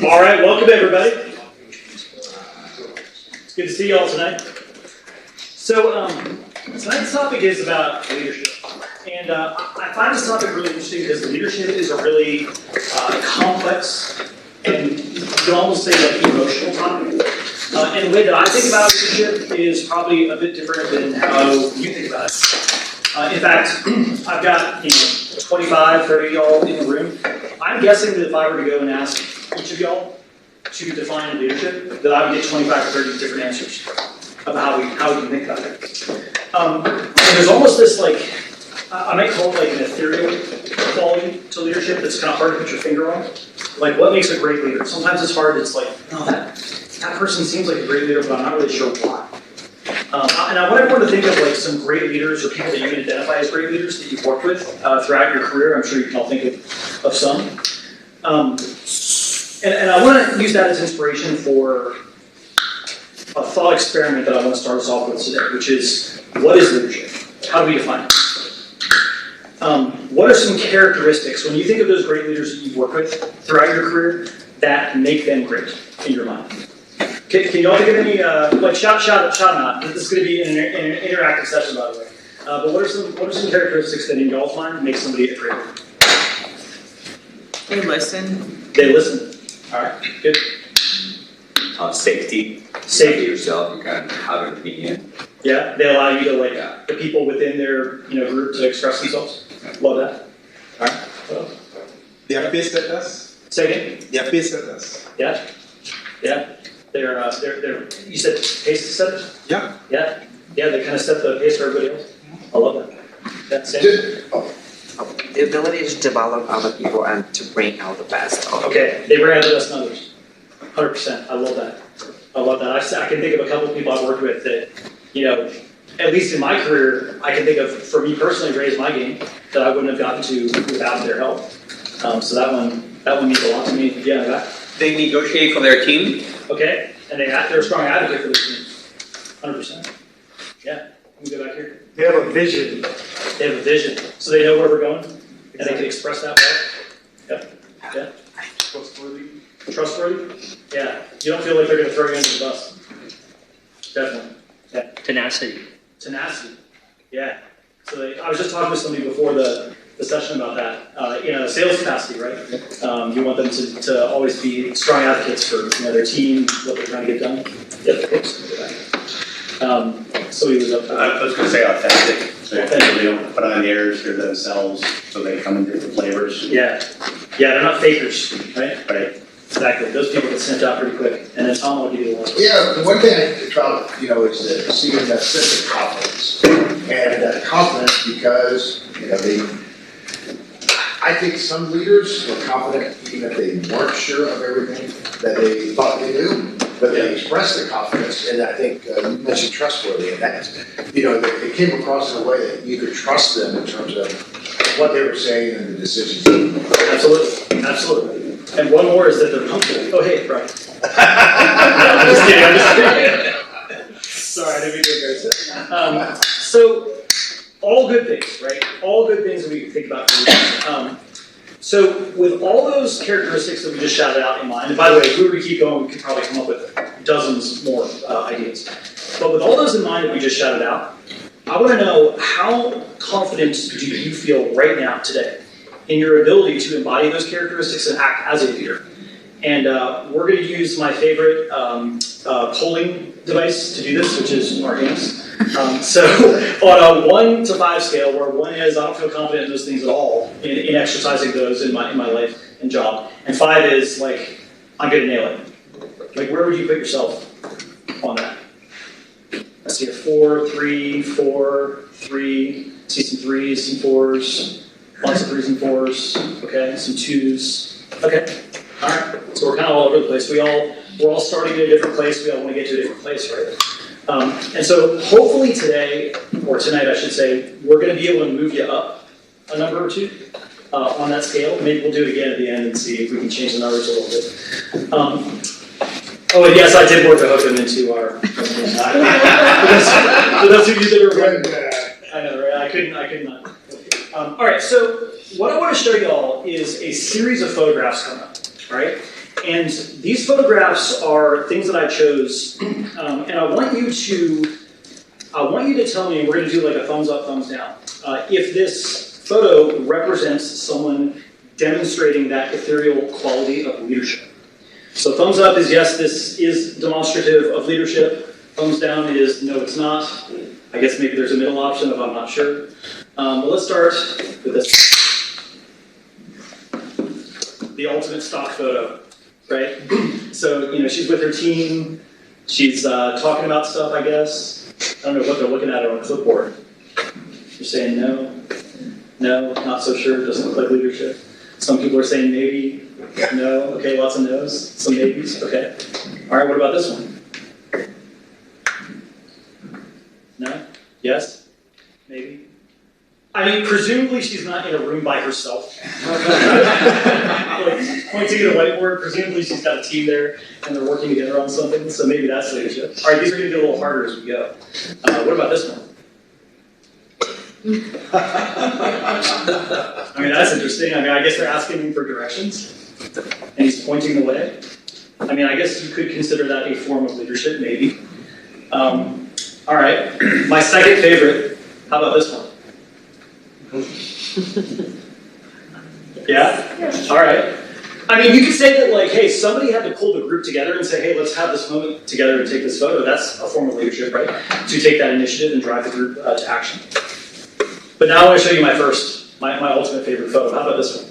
All right, welcome everybody. It's good to see you all tonight. So tonight's topic is about leadership. And I find this topic really interesting because leadership is a really complex and you can almost say like emotional topic. And the way that I think about leadership is probably a bit different than how you think about it. In fact, I've got 25, 30 y'all in the room. I'm guessing that if I were to go and ask each of y'all to define leadership, that I would get 25 or 30 different answers about how we can think about it. And there's almost this I might call it like an ethereal quality to leadership that's kind of hard to put your finger on. Like what makes a great leader? Sometimes it's hard, it's like, no, that person seems like a great leader, but I'm not really sure why. And I want everyone to think of like some great leaders or people that you can identify as great leaders that you've worked with throughout your career. I'm sure you can all think of some. And I want to use that as inspiration for a thought experiment that I want to start us off with today, which is, what is leadership? How do we define it? What are some characteristics, when you think of those great leaders that you've worked with throughout your career, that make them great in your mind? Can you all think of any, shout them out. This is going to be an interactive session, by the way. But what are some characteristics that in y'all's mind make somebody a great leader? They listen. They listen. All right, good. Safety. Safety. Yourself, you kind of have an opinion. Yeah, they allow you to the people within their group to express themselves. Love that. All right. Well, They are pace setters. say again. They are pace setters. Yeah. Yeah. They're you said pace setters? Yeah. Yeah. Yeah, they kind of set the pace for everybody else. I love that. That's it. The ability to develop other people and to bring out the best. Okay, they bring out the best in others. 100%. I love that. I love that. I can think of a couple of people I've worked with that, at least in my career, I can think of, for me personally, raised my game that I wouldn't have gotten to without their help. So that one means a lot to me. Yeah, that. They negotiate for their team. Okay, and they're a strong advocate for their team. 100%. Yeah, let me go back here. They have a vision. They have a vision, so they know where we're going, and they can express that well. Yep. Yeah. Trustworthy? Yeah. You don't feel like they're going to throw you under the bus. Definitely. Yeah. Tenacity. Yeah. So I was just talking with somebody before the session about that. Sales capacity, right? You want them to always be strong advocates for their team, what they're trying to get done. Yep. Oops. Somebody was up there. I was going to say authentic. So they don't put on airs, they're themselves, so they come in different flavors. Yeah. Yeah, they're not fakers, right? Right. Exactly. Those people get sent out pretty quick. And then Tom will give you the one. Yeah, the one thing I found, is that seeing that sense of confidence. And that confidence because, I think some leaders were confident even if they weren't sure of everything that they thought they knew, but they expressed their confidence. And I think you mentioned trustworthy, and that, it came across in a way that you could trust them in terms of what they were saying and the decisions. Absolutely. Absolutely. And one more is that they're punctual. Oh, hey, Brian. I'm just kidding. Sorry, I didn't mean to embarrass it. So, all good things, right? All good things that we can think about. So, with all those characteristics that we just shouted out in mind, and by the way, if we were to keep going, we could probably come up with dozens more ideas. But with all those in mind that we just shouted out, I want to know, how confident do you feel right now today in your ability to embody those characteristics and act as a leader? And we're going to use my favorite polling device to do this, which is Madianos. So on a 1 to 5 scale, where 1 is I don't feel confident in those things at all, in exercising those in my life and job, and 5 is like, I'm going to nail it. Like, where would you put yourself on that? I see a 4, 3, 4, 3, see some 3s, some 4s, lots of 3s and 4s, okay, some 2s, okay, all right, so we're kind of all over the place. We're all starting in a different place, we all want to get to a different place, right? And so hopefully today, or tonight I should say, we're going to be able to move you up a number or 2 on that scale. Maybe we'll do it again at the end and see if we can change the numbers a little bit. Oh, and yes, I did work to hook them into our. For those of you that are running, I know, right? I couldn't not. All right, so what I want to show y'all is a series of photographs coming up, right? And these photographs are things that I chose, and I want you to tell me, we're going to do like a thumbs up, thumbs down, if this photo represents someone demonstrating that ethereal quality of leadership. So thumbs up is yes, this is demonstrative of leadership. Thumbs down is no, it's not. I guess maybe there's a middle option if I'm not sure. But let's start with this. The ultimate stock photo, right? So, she's with her team. She's talking about stuff, I guess. I don't know what they're looking at on a clipboard. You're saying no, not so sure, doesn't look like leadership. Some people are saying maybe, no, okay, lots of no's, some maybes, okay. All right, what about this one? No? Yes? Maybe? I mean, presumably she's not in a room by herself. Like, pointing at a whiteboard, presumably she's got a team there and they're working together on something, so maybe that's leadership. All right, these are going to get a little harder as we go. What about this one? I mean, that's interesting. I mean, I guess they're asking him for directions and he's pointing the way. I mean, I guess you could consider that a form of leadership, maybe. All right, my second favorite, how about this one? Yeah? All right. I mean, you could say that, like, hey, somebody had to pull the group together and say, hey, let's have this moment together and take this photo. That's a form of leadership, right? To take that initiative and drive the group to action. But now I want to show you my ultimate favorite photo. How about this one?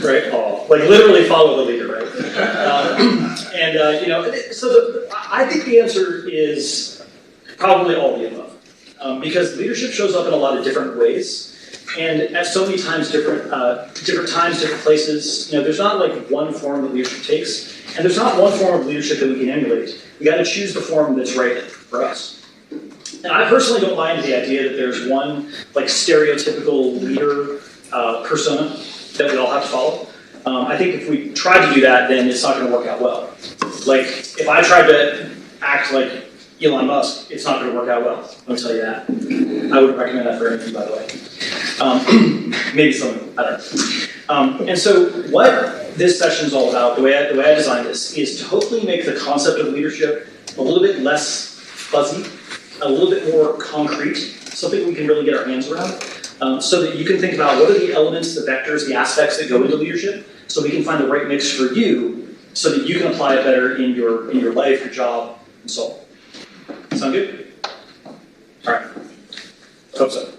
Right? Oh, like literally follow the leader, right? I think the answer is probably all of the above. Because leadership shows up in a lot of different ways, and at so many times, different times, different places. There's not like one form that leadership takes, and there's not one form of leadership that we can emulate. We got to choose the form that's right for us. And I personally don't buy into the idea that there's one like stereotypical leader persona that we all have to follow. I think if we tried to do that, then it's not going to work out well. Like if I tried to act like Elon Musk, it's not going to work out well. Let me tell you that. I wouldn't recommend that for anything, by the way. Maybe some, I don't know. And so what this session is all about, the way I designed this, is to hopefully make the concept of leadership a little bit less fuzzy, a little bit more concrete, something we can really get our hands around, so that you can think about what are the elements, the vectors, the aspects that go into leadership, so we can find the right mix for you, so that you can apply it better in your life, your job, and so on. Sound good? All right. Hope so.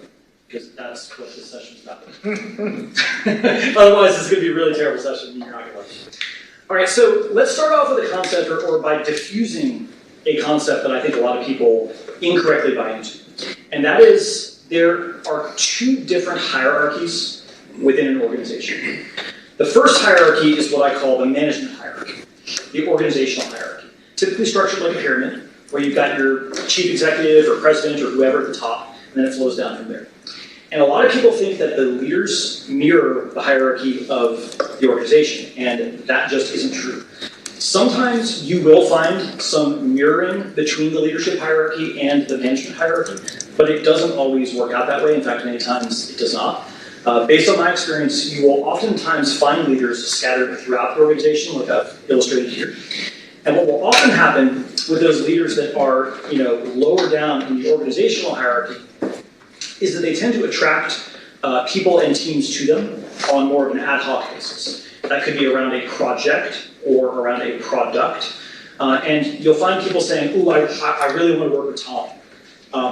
Because that's what this session's about. Otherwise, it's going to be a really terrible session and you're not going to like it. All right, so let's start off with a concept or by diffusing a concept that I think a lot of people incorrectly buy into. And that is there are two different hierarchies within an organization. The first hierarchy is what I call the management hierarchy, the organizational hierarchy, typically structured like a pyramid, where you've got your chief executive or president or whoever at the top, and then it flows down from there. And a lot of people think that the leaders mirror the hierarchy of the organization, and that just isn't true. Sometimes you will find some mirroring between the leadership hierarchy and the management hierarchy, but it doesn't always work out that way. In fact, many times it does not. Based on my experience, you will oftentimes find leaders scattered throughout the organization, like I've illustrated here. And what will often happen with those leaders that are, lower down in the organizational hierarchy is that they tend to attract people and teams to them on more of an ad hoc basis. That could be around a project or around a product. And you'll find people saying, ooh, I really want to work with Tom.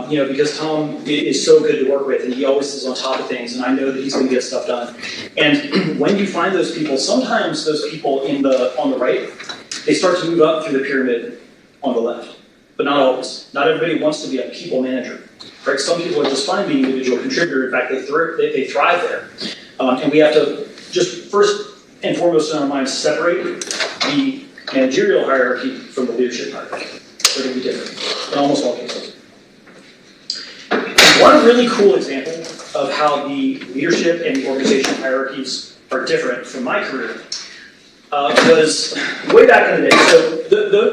Because Tom is so good to work with and he always is on top of things and I know that he's going to get stuff done. And when you find those people, sometimes those people on the right, they start to move up through the pyramid on the left, but not always. Not everybody wants to be a people manager. Right? Some people are just fine being an individual contributor. In fact, they thrive there. And we have to just first and foremost in our minds separate the managerial hierarchy from the leadership hierarchy. They're going to be different in almost all cases. One really cool example of how the leadership and the organizational hierarchies are different from my career was way back in the day. So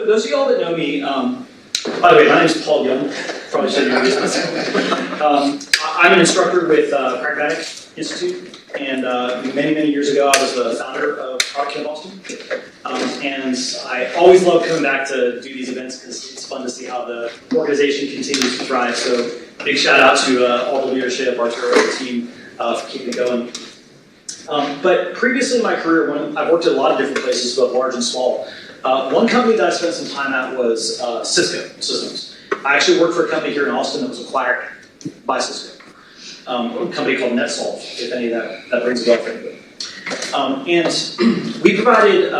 those of y'all that know me, by the way, my name is Paul Young. Probably should introduce myself. I'm an instructor with Pragmatic Institute, and many, many years ago, I was the founder of ProductCamp Austin. And I always love coming back to do these events because it's fun to see how the organization continues to thrive. So big shout out to all the leadership, our team, for keeping it going. But previously in my career, I've worked at a lot of different places, both large and small. One company that I spent some time at was Cisco Systems. I actually worked for a company here in Austin that was acquired by Cisco. A company called NetSolve, if any of that rings a bell for anybody. And we provided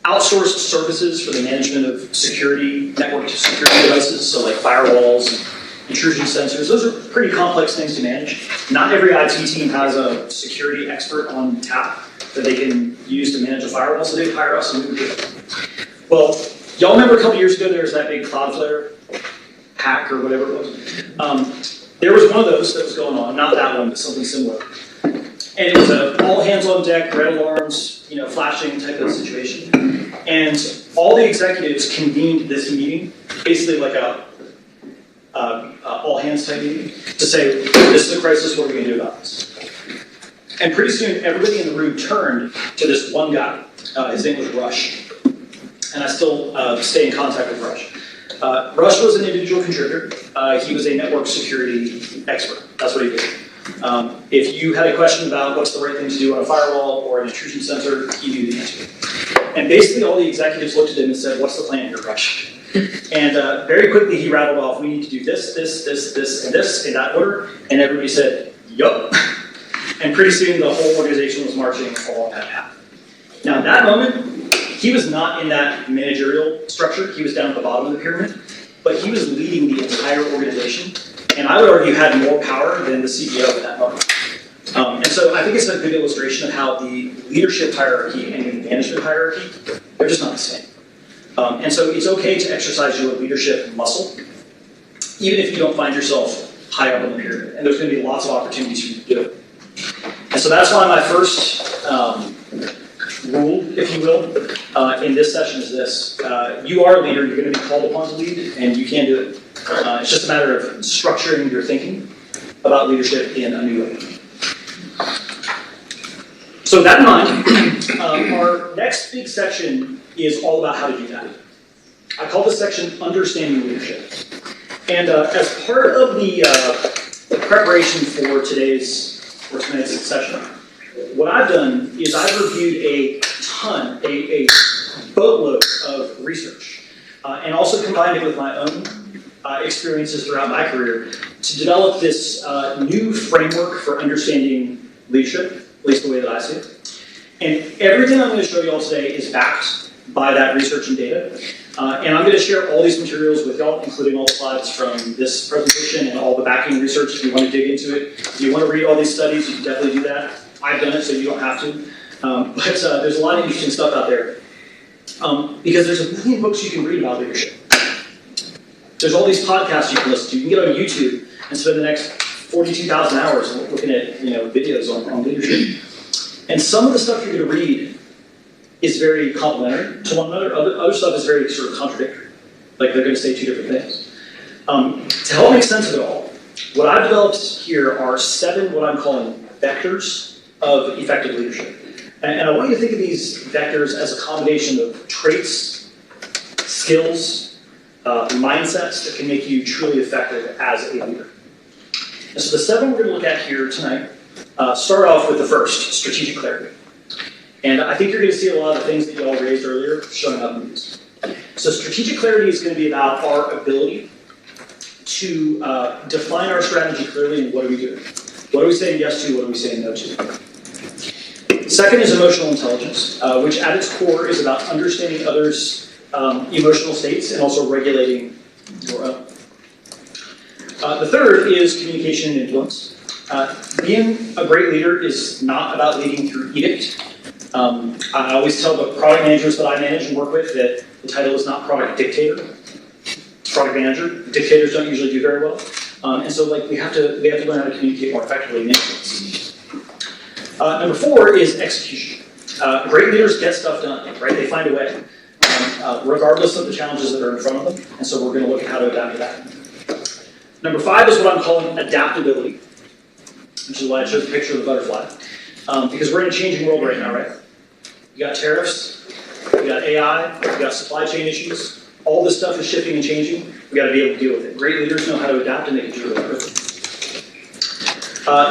outsourced services for the management of security, network security devices, so like firewalls and intrusion sensors. Those are pretty complex things to manage. Not every IT team has a security expert on tap that they can use to manage a firewall, so they hire us and we would do it. Well, y'all remember a couple years ago there was that big Cloudflare hack or whatever it was? There was one of those that was going on, not that one, but something similar. And it was an all hands on deck, red alarms, flashing type of situation. And all the executives convened this meeting, basically like a all hands type meeting, to say, this is a crisis, what are we going to do about this? And pretty soon, everybody in the room turned to this one guy. His name was Rush. And I still stay in contact with Rush. Rush was an individual contributor. He was a network security expert. That's what he did. If you had a question about what's the right thing to do on a firewall or an intrusion sensor, he knew the answer. And basically all the executives looked at him and said, what's the plan here, Rush? And very quickly he rattled off, we need to do this, this, this, this, and this in that order. And everybody said, yup. And pretty soon the whole organization was marching along that path. Now in that moment, he was not in that managerial structure. He was down at the bottom of the pyramid, but he was leading the entire organization. And I would argue had more power than the CEO at that moment. And so I think it's a good illustration of how the leadership hierarchy and the management hierarchy, they're just not the same. And so it's okay to exercise your leadership muscle, even if you don't find yourself high up on the pyramid. And there's going to be lots of opportunities for you to do it. And so that's why my first rule, if you will, in this session is this. You are a leader, you're going to be called upon to lead, and you can do it. It's just a matter of structuring your thinking about leadership in a new way. So that in mind, our next big section is all about how to do that. I call this section Understanding Leadership. And as part of the preparation for tonight's session, what I've done is I've reviewed a boatload of research, and also combined it with my own experiences throughout my career to develop this new framework for understanding leadership, at least the way that I see it. And everything I'm going to show you all today is backed by that research and data. And I'm going to share all these materials with y'all, including all the slides from this presentation and all the backing research if you want to dig into it. If you want to read all these studies, you can definitely do that. I've done it, so you don't have to. But there's a lot of interesting stuff out there. Because there's a million books you can read about leadership. There's all these podcasts you can listen to. You can get on YouTube and spend the next 42,000 hours looking at videos on leadership. And some of the stuff you're going to read is very complementary to one another. Other stuff is very sort of contradictory. Like they're going to say two different things. To help make sense of it all, what I've developed here are 7 what I'm calling vectors of effective leadership. And I want you to think of these vectors as a combination of traits, skills, mindsets that can make you truly effective as a leader. And so the 7 we're going to look at here tonight start off with the first, strategic clarity. And I think you're going to see a lot of the things that you all raised earlier showing up in these. So strategic clarity is going to be about our ability to define our strategy clearly and what are we doing. What are we saying yes to, what are we saying no to? Second is emotional intelligence, which at its core is about understanding others' emotional states and also regulating your own. The third is communication and influence. Being a great leader is not about leading through edict. I always tell the product managers that I manage and work with that the title is not product dictator, it's product manager. Dictators don't usually do very well. And so we have to learn how to communicate more effectively and influence. Number 4 is execution. Great leaders get stuff done, right? They find a way, regardless of the challenges that are in front of them. And so we're going to look at how to adapt to that. Number 5 is what I'm calling adaptability, which is why I chose the picture of the butterfly. Because we're in a changing world right now, right? You got tariffs, you got AI, you got supply chain issues. All this stuff is shifting and changing. We got to be able to deal with it. Great leaders know how to adapt, and they can do it quickly.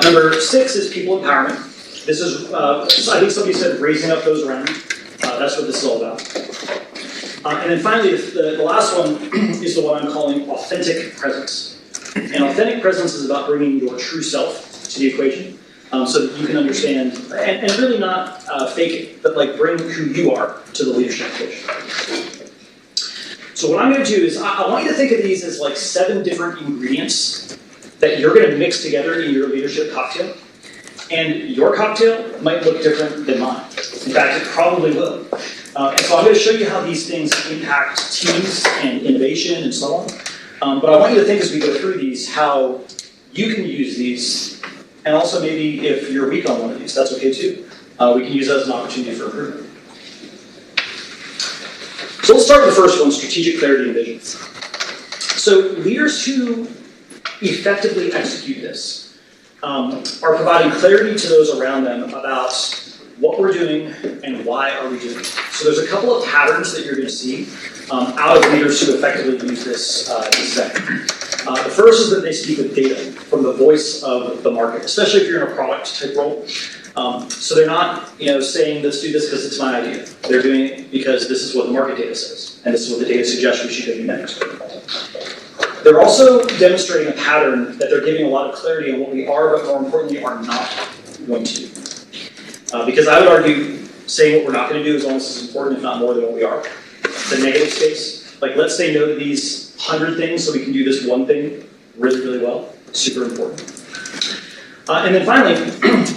Number 6 is people empowerment. This is, I think somebody said raising up those around you. That's what this is all about. And then finally, the last one is the one I'm calling authentic presence. And authentic presence is about bringing your true self to the equation, so that you can understand, and really not fake it, but like bring who you are to the leadership equation. So what I'm going to do is, I want you to think of these as like 7 different ingredients that you're going to mix together in your leadership cocktail. And your cocktail might look different than mine. In fact, it probably will. And so I'm going to show you how these things impact teams and innovation and so on. But I want you to think as we go through these how you can use these, and also maybe if you're weak on one of these, that's okay too. We can use that as an opportunity for improvement. So let's start with the first one, strategic clarity and vision. So leaders who effectively execute this are providing clarity to those around them about what we're doing and why are we doing it. So there's a couple of patterns that you're going to see out of leaders who effectively use this vector. The first is that they speak with data from the voice of the market, especially if you're in a product type role. So they're not, saying let's do this because it's my idea. They're doing it because this is what the market data says, and this is what the data suggests we should do next. They're also demonstrating a pattern that they're giving a lot of clarity on what we are, but more importantly, are not going to do. Because I would argue saying what we're not going to do is almost as important, if not more, than what we are. The negative space, like let's say no to these 100 things so we can do this one thing really, really well. Super important. And then finally,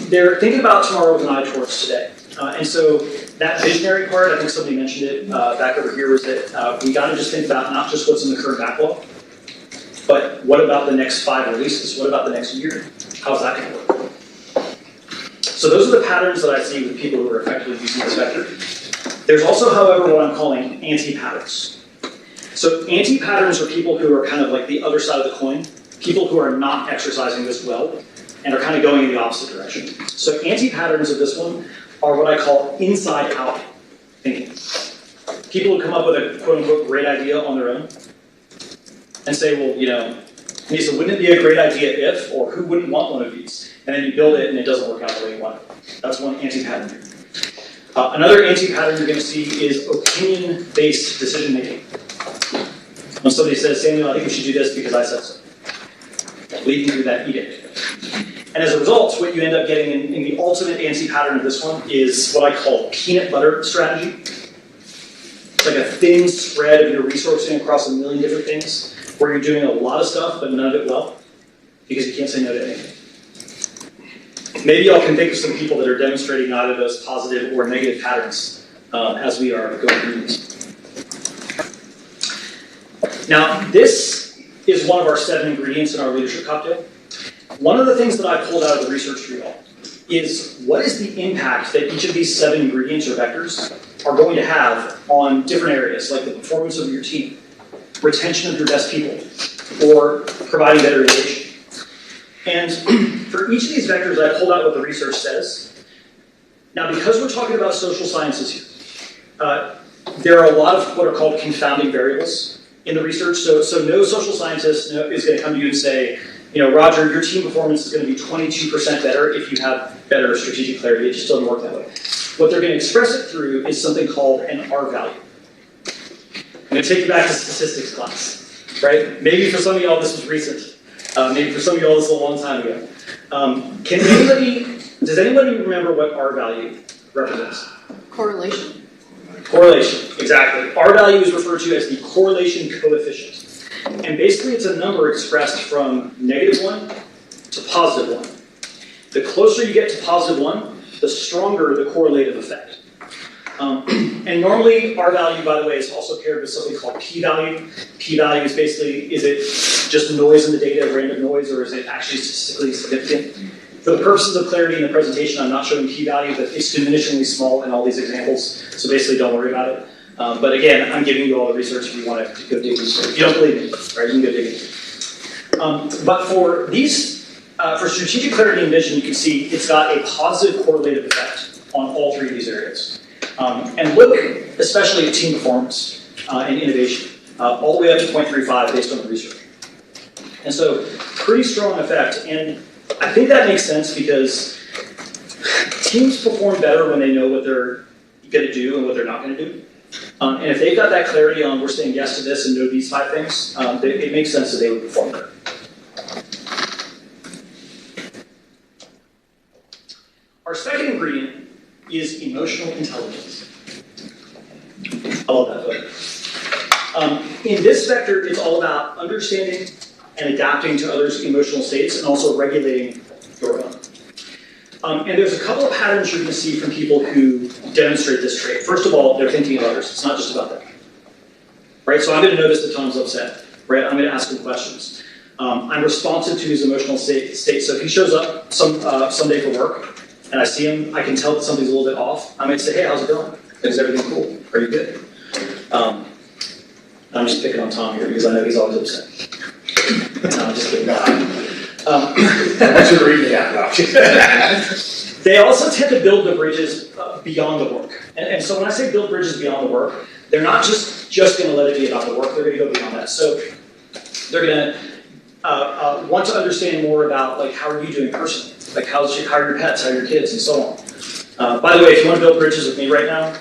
they're thinking about tomorrow with an eye towards today. And so that visionary part, I think somebody mentioned it back over here, was that we got to just think about not just what's in the current backlog, but what about the next 5 releases? What about the next year? How's that going to work? So those are the patterns that I see with people who are effectively using this vector. There's also, however, what I'm calling anti-patterns. So anti-patterns are people who are kind of like the other side of the coin, people who are not exercising this well and are kind of going in the opposite direction. So anti-patterns of this one are what I call inside-out thinking. People who come up with a quote-unquote great idea on their own and say, well, so wouldn't it be a great idea if, or who wouldn't want one of these? And then you build it and it doesn't work out the way you want it. That's one anti-pattern. Another anti-pattern you're going to see is opinion-based decision-making. When somebody says, Samuel, I think we should do this because I said so. Leading through that edict. And as a result, what you end up getting in the ultimate anti-pattern of this one is what I call peanut butter strategy. It's like a thin spread of your resourcing across a million different things, where you're doing a lot of stuff, but none of it well, because you can't say no to anything. Maybe y'all can think of some people that are demonstrating either those positive or negative patterns as we are going through this. Now, this is one of our 7 ingredients in our leadership cocktail. One of the things that I pulled out of the research for y'all is what is the impact that each of these 7 ingredients or vectors are going to have on different areas, like the performance of your team, retention of your best people, or providing better innovation. And for each of these vectors, I pulled out what the research says. Now, because we're talking about social sciences here, there are a lot of what are called confounding variables in the research. So no social scientist is going to come to you and say, Roger, your team performance is going to be 22% better if you have better strategic clarity. It just doesn't work that way. What they're going to express it through is something called an R value. I'm going to take you back to statistics class, right? Maybe for some of y'all this was recent. Maybe for some of y'all this was a long time ago. Does anybody remember what R value represents? Correlation. Correlation, exactly. R value is referred to as the correlation coefficient. And basically it's a number expressed from -1 to +1. The closer you get to +1, the stronger the correlative effect. And normally R value, by the way, is also paired with something called p-value. P-value is basically, is it just noise in the data, random noise, or is it actually statistically significant? For the purposes of clarity in the presentation, I'm not showing p-value, but it's diminishingly small in all these examples, so basically don't worry about it. But again, I'm giving you all the research if you want to go dig into it. If you don't believe me, right, you can go dig into it. But for these, for strategic clarity and vision, you can see it's got a positive correlative effect on all three of these areas. And look especially at team performance and innovation, all the way up to 0.35 based on the research. And so, pretty strong effect. And I think that makes sense because teams perform better when they know what they're going to do and what they're not going to do. And if they've got that clarity on we're saying yes to this and no to these 5 things, it makes sense that they would perform better. Our second ingredient is emotional intelligence. I love that photo. In this vector, it's all about understanding and adapting to others' emotional states and also regulating your own. And there's a couple of patterns you're going to see from people who demonstrate this trait. First of all, they're thinking of others. It's not just about them. Right? So I'm going to notice that Tom's upset. Right? I'm going to ask him questions. I'm responsive to his emotional state. So if he shows up someday for work, and I see him, I can tell that something's a little bit off. I might say, hey, how's it going? Is everything cool? Are you good? I'm just picking on Tom here because I know he's always upset. No, I'm just kidding. What's your reading out now? They also tend to build the bridges beyond the work. And so when I say build bridges beyond the work, they're not just going to let it be about the work, they're going to go beyond that. So they're going to want to understand more about, like, how are you doing personally? Like, how are your pets, how are your kids, and so on. By the way, if you want to build bridges with me right now,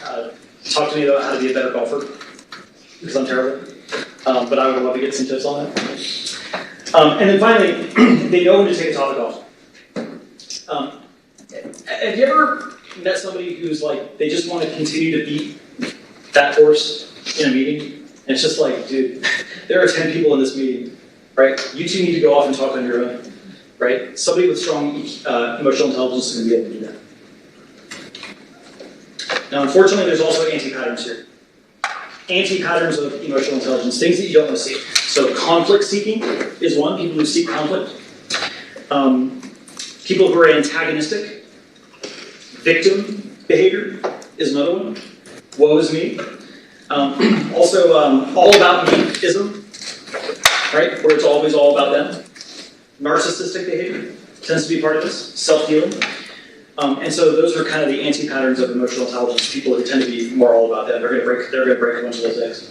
talk to me about how to be a better golfer, because I'm terrible. But I would love to get some tips on that. And then finally, they know when to take a topic off. Have you ever met somebody who's like, they just want to continue to beat that horse in a meeting? And it's just like, dude, there are 10 people in this meeting, right? You two need to go off and talk on your own. Right? Somebody with strong emotional intelligence is going to be able to do that. Now, unfortunately, there's also anti-patterns here. Anti-patterns of emotional intelligence, things that you don't want to see. So conflict seeking is one, people who seek conflict. People who are antagonistic. Victim behavior is another one. Woe is me. Also, all about me-ism, right? Where it's always all about them. Narcissistic behavior tends to be part of this, self-healing. And so those are kind of the anti-patterns of emotional intelligence, people who tend to be more all about them. They're going to break a bunch of those eggs.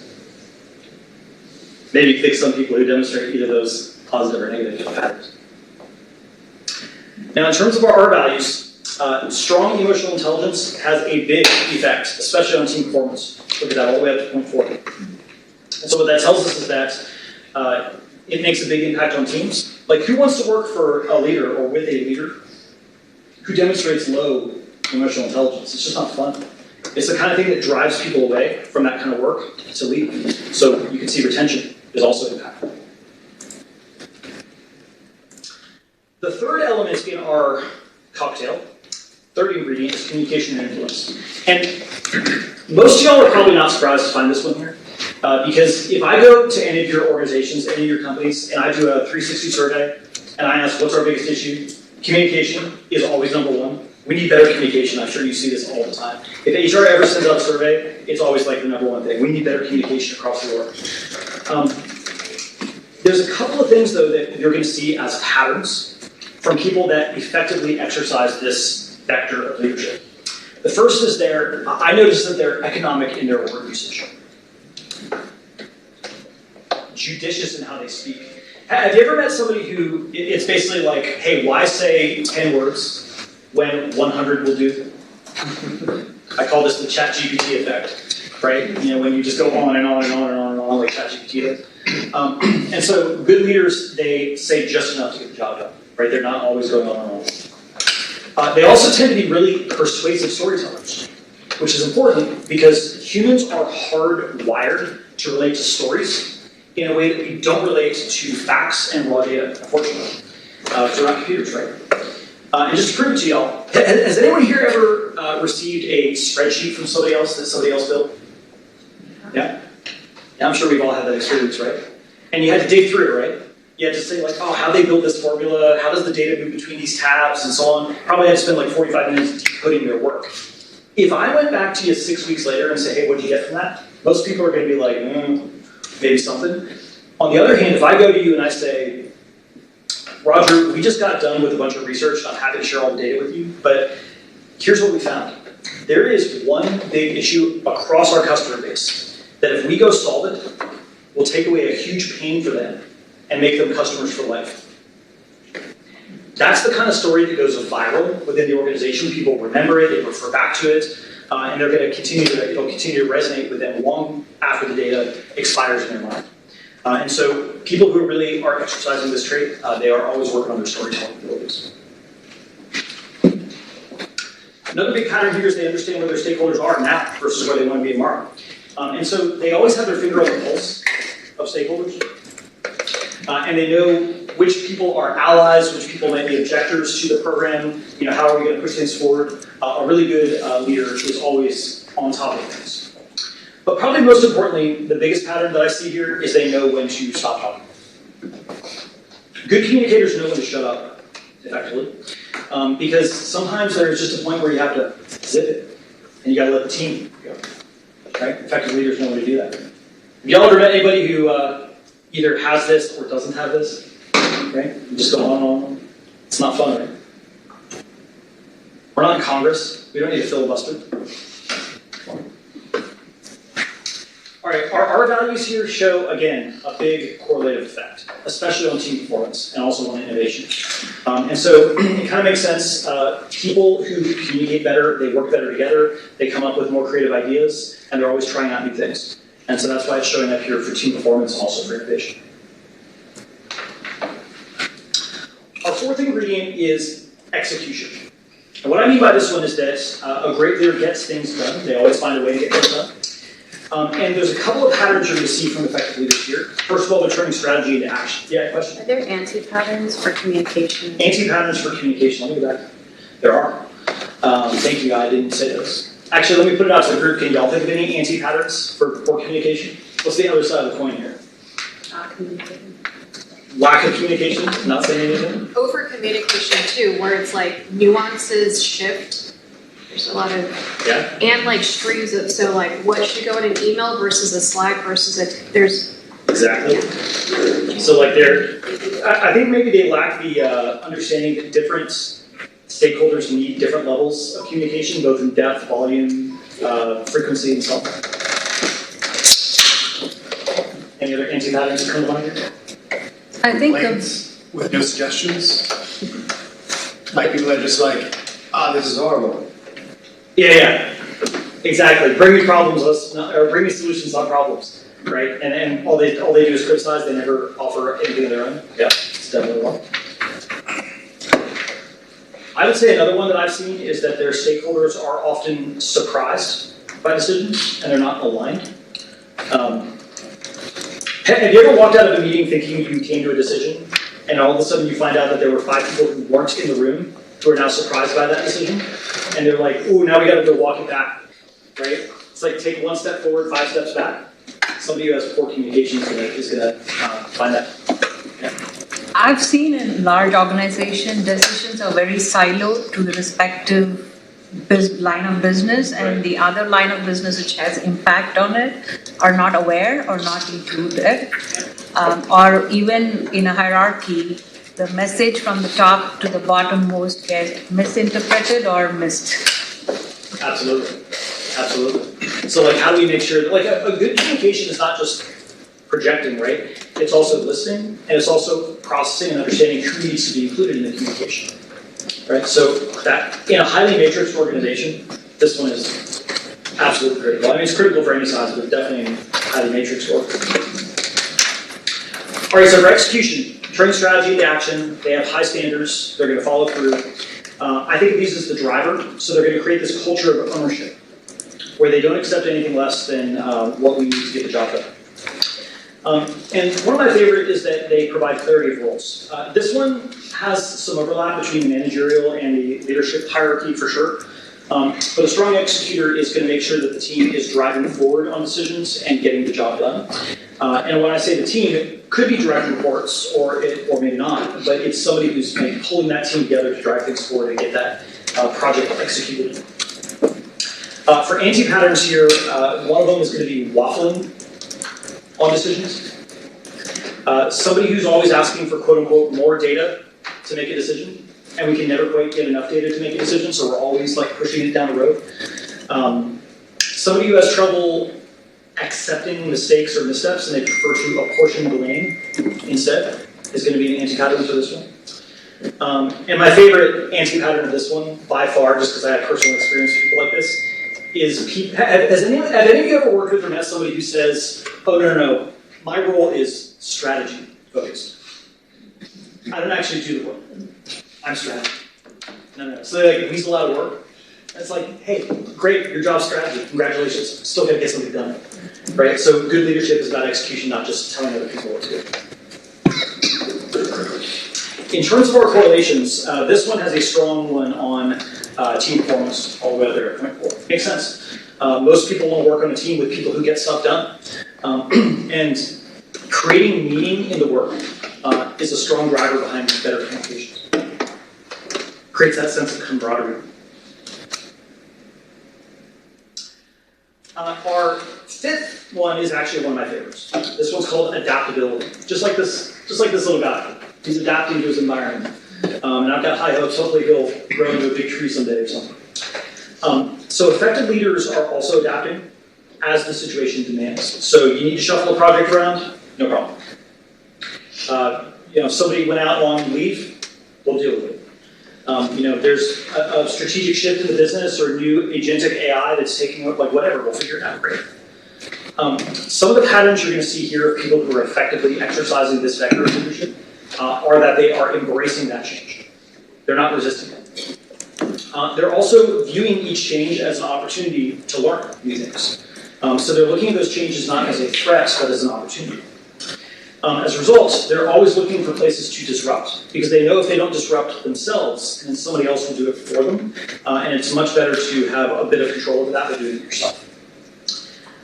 Maybe fix some people who demonstrate either those positive or negative patterns. Now, in terms of our values, strong emotional intelligence has a big effect, especially on team performance. Look at that, all the way up to 0.4. And so what that tells us is that it makes a big impact on teams. Like, who wants to work for a leader or with a leader who demonstrates low emotional intelligence? It's just not fun. It's the kind of thing that drives people away from that kind of work to leave. So you can see retention is also impactful. The third element in our cocktail, third ingredient, is communication and influence. And most of y'all are probably not surprised to find this one here. Because if I go to any of your organizations, any of your companies, and I do a 360 survey, and I ask, what's our biggest issue? Communication is always number one. We need better communication. I'm sure you see this all the time. If HR ever sends out a survey, it's always like the number one thing. We need better communication across the org. There's a couple of things, though, that you're going to see as patterns from people that effectively exercise this vector of leadership. The first is I noticed that they're economic in their word usage. Judicious in how they speak. Have you ever met somebody who, it's basically like, hey, why say 10 words when 100 will do? I call this the ChatGPT effect, right? You know, when you just go on and on and on and on and on like ChatGPT does. And so good leaders, they say just enough to get the job done, right? They're not always going on and on. They also tend to be really persuasive storytellers, which is important because humans are hardwired to relate to stories in a way that we don't relate to facts and raw data, unfortunately. Because we're not computers, right? And just to prove it to y'all, has anyone here ever received a spreadsheet from somebody else that somebody else built? Yeah? Yeah, I'm sure we've all had that experience, right? And you had to dig through it, right? You had to say, like, oh, how they built this formula, how does the data move between these tabs, and so on. Probably had to spend like 45 minutes decoding their work. If I went back to you 6 weeks later and say, hey, what did you get from that? Most people are going to be like, maybe something. On the other hand, if I go to you and I say, Roger, we just got done with a bunch of research. I'm happy to share all the data with you, but here's what we found. There is one big issue across our customer base that if we go solve it, will take away a huge pain for them and make them customers for life. That's the kind of story that goes viral within the organization. People remember it, they refer back to it, and they're going to continue to resonate with them long after the data expires in their mind. And so people who really are exercising this trait, they are always working on their storytelling abilities. Another big pattern here is they understand where their stakeholders are now versus where they want to be tomorrow. And so they always have their finger on the pulse of stakeholders. And they know which people are allies, which people might be objectors to the program, how are we going to push things forward. A really good leader is always on top of things. But probably most importantly, the biggest pattern that I see here is they know when to stop talking. Good communicators know when to shut up, effectively. Because sometimes there's just a point where you have to zip it, and you got to let the team go. Right? Effective leaders know when to do that. Have y'all ever met anybody who either has this or doesn't have this? Right? You just go on and on. It's not fun, right? We're not in Congress. We don't need a filibuster. All right, our values here show, again, a big correlative effect, especially on team performance and also on innovation. And so it kind of makes sense. People who communicate better, they work better together, they come up with more creative ideas, and they're always trying out new things. And so that's why it's showing up here for team performance and also for innovation. Our fourth ingredient is execution. And what I mean by this one is that a great leader gets things done. They always find a way to get things done. And there's a couple of patterns you're going to see from effective leaders here. First of all, they're turning strategy into action. Yeah, question? Are there anti-patterns for communication? Anti-patterns for communication. Let me go back. There are. Thank you, I didn't say those. Actually, let me put it out to the group. Can y'all think of any anti-patterns for communication? What's the other side of the coin here? Communicating. Lack of communication? Not saying anything? Over-communication too, where it's like nuances shift. There's a lot of, Yeah. and like streams of, so like what should go in an email versus a Slack versus there's. Exactly. So like I think maybe they lack the understanding that different stakeholders need different levels of communication, both in depth, volume, frequency, and so on. Any other anti-patterns that come to mind here? I think Complaints with no suggestions. Like people that are just like, this is horrible. Yeah, exactly. Bring me problems, or bring me solutions, not problems, right? And all they do is criticize. They never offer anything of their own. Yeah, it's definitely one. I would say another one that I've seen is that their stakeholders are often surprised by decisions and they're not aligned. Have you ever walked out of a meeting thinking you came to a decision, and all of a sudden you find out that there were 5 people who weren't in the room who are now surprised by that decision? And they're like, ooh, now we gotta go walk it back, right? It's like take 1 step forward, 5 steps back. Somebody who has poor communication is gonna find that. Yeah. I've seen in large organizations, decisions are very siloed to the respective line of business, and the other line of business which has impact on it are not aware or not included. Or even in a hierarchy, the message from the top to the bottom most gets misinterpreted or missed. Absolutely. So like, how do we make sure that, like, a good communication is not just projecting, right? It's also listening, and it's also processing and understanding who needs to be included in the communication, right? So that, in a highly matrixed organization, this one is absolutely critical. I mean, it's critical for any size, but definitely in highly matrixed work. All right, so for execution, turn strategy into action. They have high standards. They're going to follow through. I think of these as the driver. So they're going to create this culture of ownership where they don't accept anything less than what we need to get the job done. And one of my favorite is that they provide clarity of roles. This one has some overlap between the managerial and the leadership hierarchy for sure. But a strong executor is going to make sure that the team is driving forward on decisions and getting the job done. And when I say the team, it could be direct reports or maybe not, but it's somebody who's maybe pulling that team together to drive things forward and get that project executed. For anti-patterns here, one of them is going to be waffling on decisions. Somebody who's always asking for quote-unquote more data to make a decision, and we can never quite get enough data to make a decision, so we're always like pushing it down the road. Somebody who has trouble accepting mistakes or missteps and they prefer to apportion blame instead is going to be an anti-pattern for this one. And my favorite anti-pattern of this one, by far, just because I have personal experience with people like this, is have any of you ever worked with or met somebody who says, oh, no, my role is strategy focused. I don't actually do the work. I'm strategy. No. So they like weasel out of work. It's like, hey, great, your job's strategy. Congratulations. Still got to get something done. Right? So good leadership is about execution, not just telling other people what to do. In terms of our correlations, this one has a strong one on team performance all the way up there at point 4. Makes sense. Most people want to work on a team with people who get stuff done. And creating meaning in the work is a strong driver behind better communication. Creates that sense of camaraderie. Our 5th one is actually one of my favorites. This one's called adaptability. Just like this little guy. He's adapting to his environment. And I've got high hopes. Hopefully he'll grow into a big tree someday or something. So effective leaders are also adapting as the situation demands. So you need to shuffle a project around, no problem. If somebody went out on leave, we'll deal with it. There's a strategic shift in the business or new agentic AI that's taking whatever, we'll figure it out, great. Some of the patterns you're going to see here of people who are effectively exercising this vector of leadership are that they are embracing that change. They're not resisting it. They're also viewing each change as an opportunity to learn new things. So they're looking at those changes not as a threat, but as an opportunity. As a result, they're always looking for places to disrupt, because they know if they don't disrupt themselves, then somebody else will do it for them, and it's much better to have a bit of control over that by doing it yourself.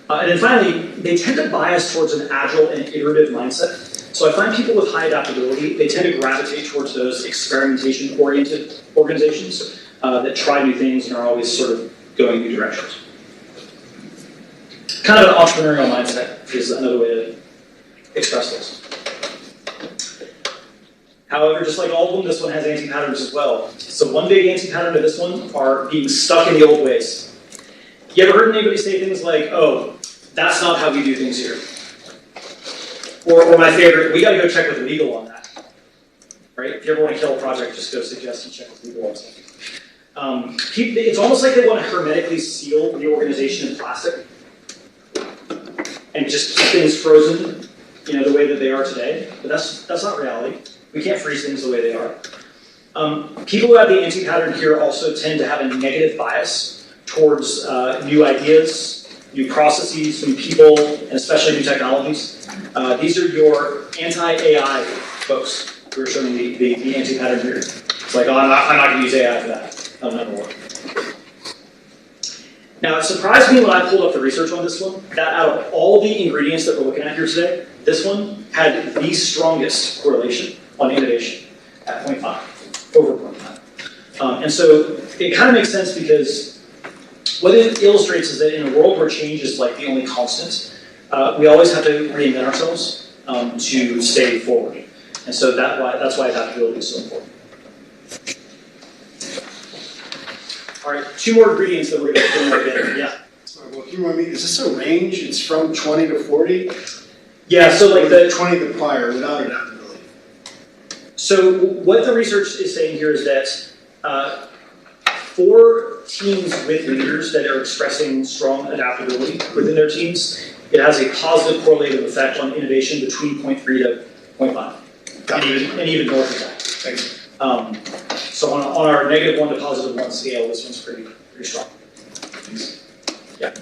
And then finally, they tend to bias towards an agile and iterative mindset. So I find people with high adaptability, they tend to gravitate towards those experimentation-oriented organizations that try new things and are always sort of going new directions. Kind of an entrepreneurial mindset is another way to express this. However, just like all of them, this one has anti-patterns as well. So one big anti-pattern to this one are being stuck in the old ways. You ever heard anybody say things like, oh, that's not how we do things here? Or my favorite, we got to go check with legal on that. Right? If you ever want to kill a project, just go suggest you check with legal on something. It's almost like they want to hermetically seal the organization in plastic and just keep things frozen, the way that they are today. But that's not reality. We can't freeze things the way they are. People who have the anti-pattern here also tend to have a negative bias towards new ideas, new processes, new people, and especially new technologies. These are your anti-AI folks who are showing the anti-pattern here. It's like, oh, I'm not going to use AI for that. That'll never work. Now, it surprised me when I pulled up the research on this one, that out of all the ingredients that we're looking at here today, this one had the strongest correlation on innovation at 0.5, over 0.5. And so it kind of makes sense because what it illustrates is that in a world where change is like the only constant, we always have to reinvent ourselves to stay forward. And so that's why adaptability is so important. All right, 2 more ingredients that we're going to put in our bit. Yeah. Well, if you want me, is this a range? It's from 20 to 40? Yeah, so like the 20 the prior without adaptability. So what the research is saying here is that for teams with leaders that are expressing strong adaptability within their teams, it has a positive correlative effect on innovation between 0.3 to 0.5, and even north of that. Thanks. So on our -1 to +1 scale, this one's pretty strong. Thanks. Yeah.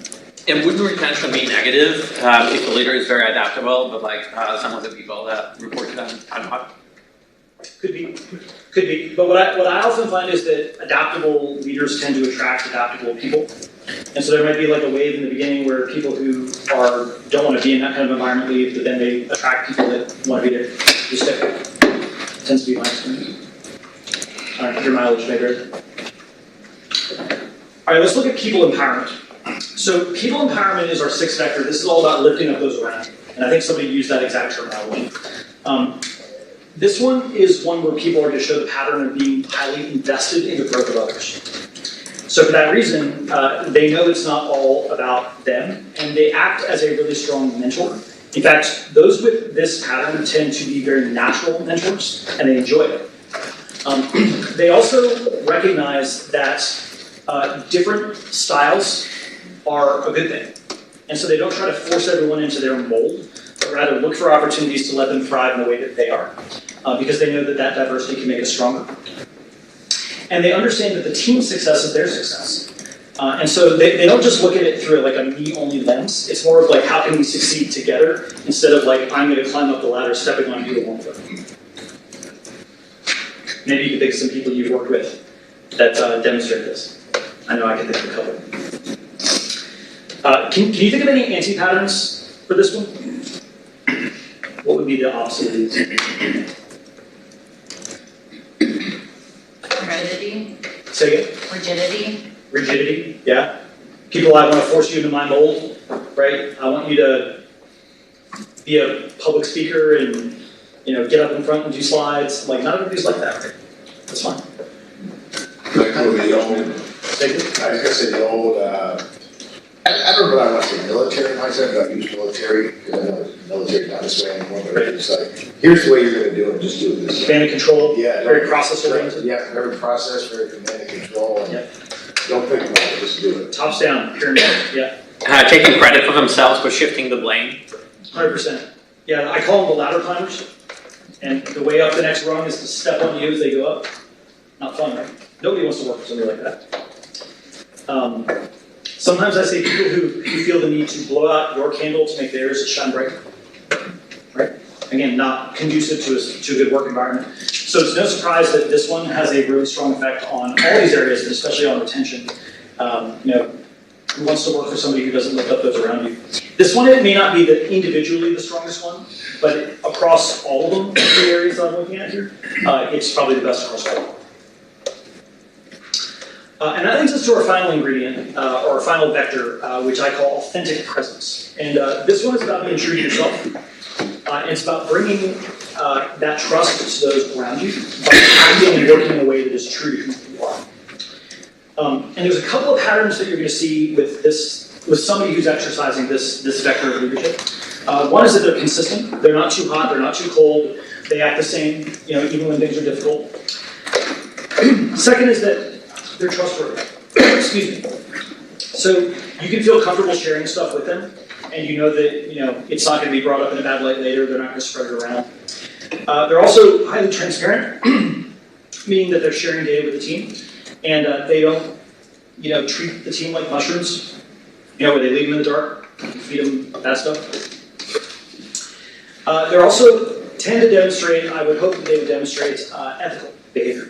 And would your retention be negative if the leader is very adaptable, but some of the people that report to them are not? Could be. But what I often find is that adaptable leaders tend to attract adaptable people. And so there might be like a wave in the beginning where people who don't want to be in that kind of environment leave, but then they attract people that want to be there. Just tends to be my experience. All right, your mileage maker. All right, let's look at people empowerment. So people empowerment is our 6th vector. This is all about lifting up those around. And I think somebody used that exact terminology. This one is one where people are going to show the pattern of being highly invested in the growth of others. So for that reason, they know it's not all about them, and they act as a really strong mentor. In fact, those with this pattern tend to be very natural mentors, and they enjoy it. They also recognize that different styles are a good thing. And so they don't try to force everyone into their mold, but rather look for opportunities to let them thrive in the way that they are, because they know that that diversity can make us stronger. And they understand that the team's success is their success. And so they don't just look at it through like a me-only lens. It's more of like, how can we succeed together, instead of like, I'm going to climb up the ladder, stepping on you one foot. Maybe you can think of some people you've worked with that demonstrate this. I know I can think of a couple. Can you think of any anti-patterns for this one? What would be the opposite of these? Rigidity. Say it. Rigidity. Rigidity, yeah. People, I want to force you into my mold, right? I want you to be a public speaker and, get up in front and do slides. Like, not everybody's like that, right? That's fine. Like the old, Say it. I was gonna say the old, I don't know what I want to say military mindset, but I use military, because I know military's not this way anymore, but it's like, here's the way you're gonna do it, just do it this way. Command and control, Yeah. very process-oriented. Yeah, very process, very command and control, and Yep. don't think about it, just do it. Tops down, pyramid, yeah. Taking credit for themselves, but shifting the blame. 100%. Yeah, I call them the ladder climbers. And the way up the next rung is to step on you as they go up. Not fun, right? Nobody wants to work for somebody like that. Sometimes I say people who feel the need to blow out your candle to make theirs shine bright. Right? Again, not conducive to a good work environment. So it's no surprise that this one has a really strong effect on all these areas, and especially on retention. Who wants to work for somebody who doesn't lift up those around you? This one, it may not be individually the strongest one, but across all of them, the areas that I'm looking at here, it's probably the best across all. And that leads us to our final ingredient, or our final vector, which I call authentic presence. And this one is about being true to yourself. And it's about bringing that trust to those around you by acting and working in a way that is true to who you are. And there's a couple of patterns that you're going to see with somebody who's exercising this vector of leadership. One is that they're consistent. They're not too hot. They're not too cold. They act the same, even when things are difficult. Second is that they're trustworthy. Excuse me. So you can feel comfortable sharing stuff with them, and you know that it's not going to be brought up in a bad light later. They're not going to spread it around. They're also highly transparent, meaning that they're sharing data with the team, and they don't, treat the team like mushrooms. Where they leave them in the dark, feed them bad stuff. They're also tend to demonstrate. I would hope that they would demonstrate ethical behavior.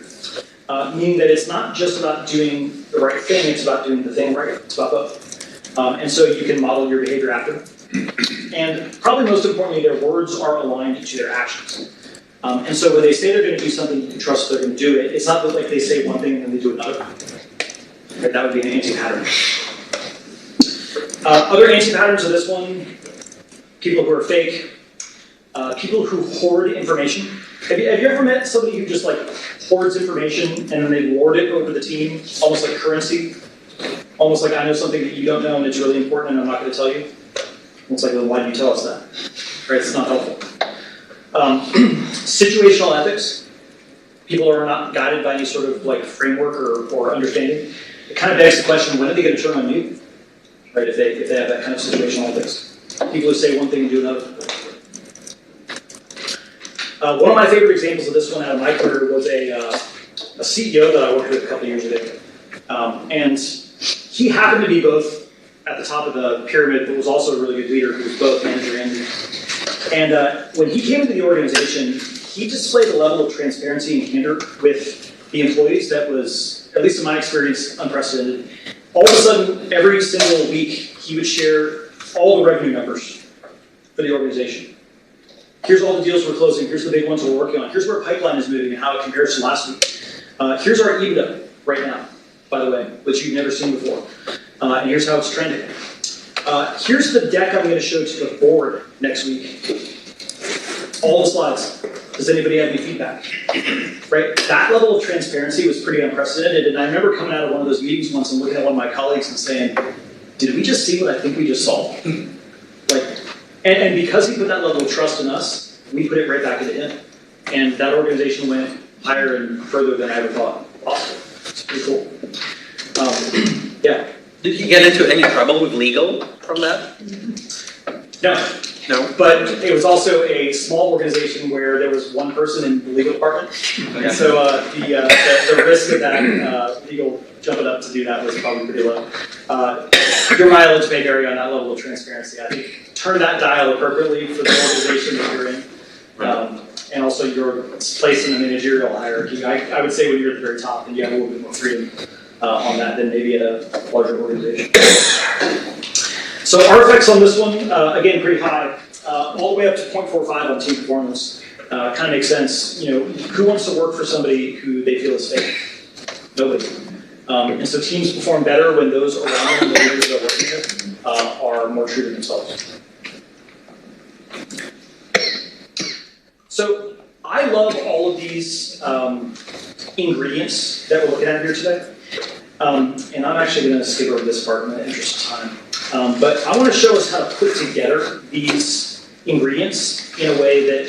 Meaning that it's not just about doing the right thing, it's about doing the thing right. It's about both. And so you can model your behavior after them. And probably most importantly, their words are aligned to their actions. And so when they say they're going to do something, you can trust they're going to do it. It's not that like they say one thing and then they do another. Right? That would be an anti-pattern. Other anti-patterns of this one, people who are fake, people who hoard information. Have you ever met somebody who just like hoards information and then they lord it over the team, almost like currency? Almost like I know something that you don't know and it's really important and I'm not going to tell you? It's like, well, why do you tell us that? Right? It's not helpful. Situational ethics. People are not guided by any sort of like framework or understanding. It kind of begs the question, when are they going to turn on you? Right? If they have that kind of situational ethics. People who say one thing and do another. One of my favorite examples of this one out of my career was a CEO that I worked with a couple years ago. And he happened to be both at the top of the pyramid, but was also a really good leader who was both manager and leader. And when he came into the organization, he displayed a level of transparency and candor with the employees that was, at least in my experience, unprecedented. All of a sudden, every single week, he would share all the revenue numbers for the organization. Here's all the deals we're closing. Here's the big ones we're working on. Here's where pipeline is moving and how it compares to last week. Here's our EBITDA right now, by the way, which you've never seen before. And here's how it's trending. Here's the deck I'm going to show to the board next week. All the slides. Does anybody have any feedback? Right? That level of transparency was pretty unprecedented, and I remember coming out of one of those meetings once and looking at one of my colleagues and saying, did we just see what I think we just saw? And because he put that level of trust in us, we put it right back into him. And that organization went higher and further than I ever thought possible. It's pretty cool. Yeah. Did you get into any trouble with legal from that? No, but it was also a small organization where there was one person in the legal department. And so the risk of that legal jumping up to do that was probably pretty low. Your mileage may vary on that level of transparency. I think turn that dial appropriately for the organization that you're in. And also your place in the managerial hierarchy. I would say when you're at the very top and you have a little bit more freedom on that than maybe at a larger organization. So artifacts on this one, again, pretty high, all the way up to 0.45 on team performance. Kind of makes sense. You know, who wants to work for somebody who they feel is fake? Nobody. And so teams perform better when those around them, the leaders they're working with, are more true to themselves. So I love all of these ingredients that we're looking at here today. And I'm actually going to skip over this part in the interest of time. But I want to show us how to put together these ingredients in a way that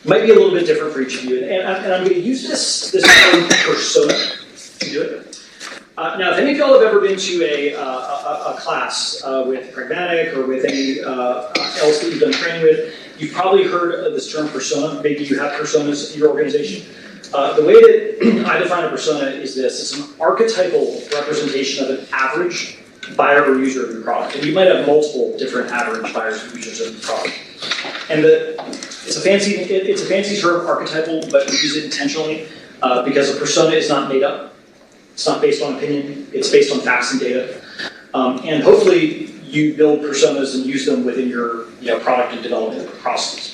might be a little bit different for each of you. And I'm going to use this term persona to do it. Now, if any of y'all have ever been to a class with Pragmatic or with any else that you've done training with, you've probably heard of this term persona. Maybe you have personas in your organization. The way that I define a persona is this. It's an archetypal representation of an average buyer or user of your product. And you might have multiple different average buyers or users of your product. And it's a fancy term, archetypal, but we use it intentionally because a persona is not made up. It's not based on opinion. It's based on facts and data. And hopefully you build personas and use them within your product and development process.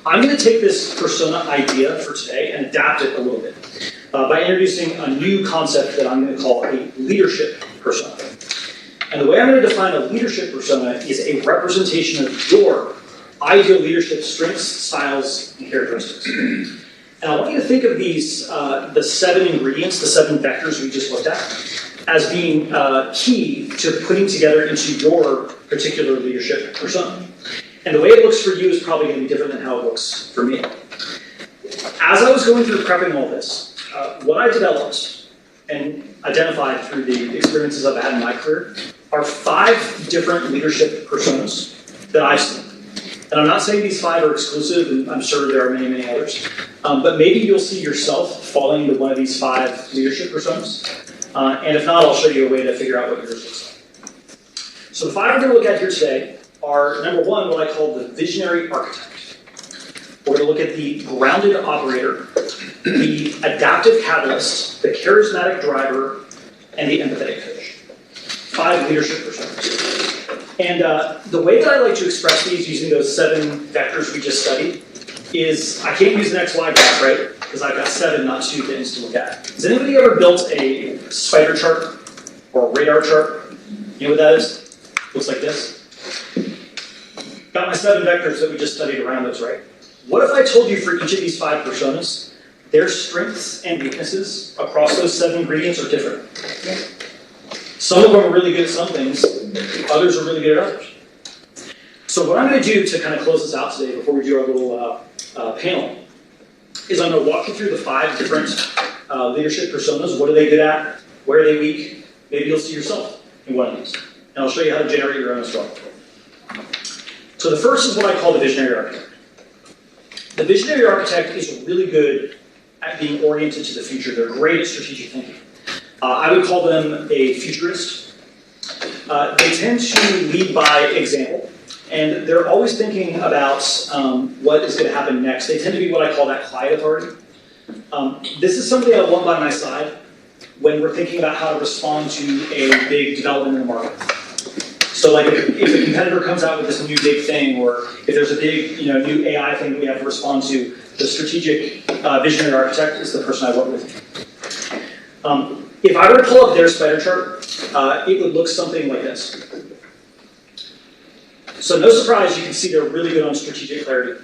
I'm going to take this persona idea for today and adapt it a little bit by introducing a new concept that I'm going to call a leadership persona. And the way I'm going to define a leadership persona is a representation of your ideal leadership strengths, styles, and characteristics. And I want you to think of these, the 7 ingredients, the 7 vectors we just looked at, as being key to putting together into your particular leadership persona. And the way it looks for you is probably going to be different than how it looks for me. As I was going through prepping all this, what I developed and identified through the experiences I've had in my career are 5 different leadership personas that I've seen. And I'm not saying these 5 are exclusive, and I'm sure there are many, many others. But maybe you'll see yourself falling into one of these 5 leadership personas. And if not, I'll show you a way to figure out what yours looks like. So the 5 I'm going to look at here today are, number 1, what I call the visionary architect. We're going to look at the grounded operator, the adaptive catalyst, the charismatic driver, and the empathetic coach. 5 leadership personas. And the way that I like to express these using those 7 vectors we just studied is, I can't use an XY graph, right? Because I've got 7, not 2 things to look at. Has anybody ever built a spider chart or a radar chart? You know what that is? Looks like this. Got my 7 vectors that we just studied around those, right? What if I told you for each of these 5 personas, their strengths and weaknesses across those 7 ingredients are different? Some of them are really good at some things, others are really good at others. So what I'm going to do to kind of close this out today before we do our little panel is I'm going to walk you through the 5 different leadership personas. What are they good at? Where are they weak? Maybe you'll see yourself in one of these. And I'll show you how to generate your own as well. So the first is what I call the visionary architect. The visionary architect is really good at being oriented to the future. They're great at strategic thinking. I would call them a futurist. They tend to lead by example, and they're always thinking about what is going to happen next. They tend to be what I call that quiet authority. This is something I want by my side when we're thinking about how to respond to a big development in the market. So like if a competitor comes out with this new big thing, or if there's a big new AI thing that we have to respond to, the strategic visionary architect is the person I work with. If I were to pull up their spider chart, it would look something like this. So no surprise, you can see they're really good on strategic clarity.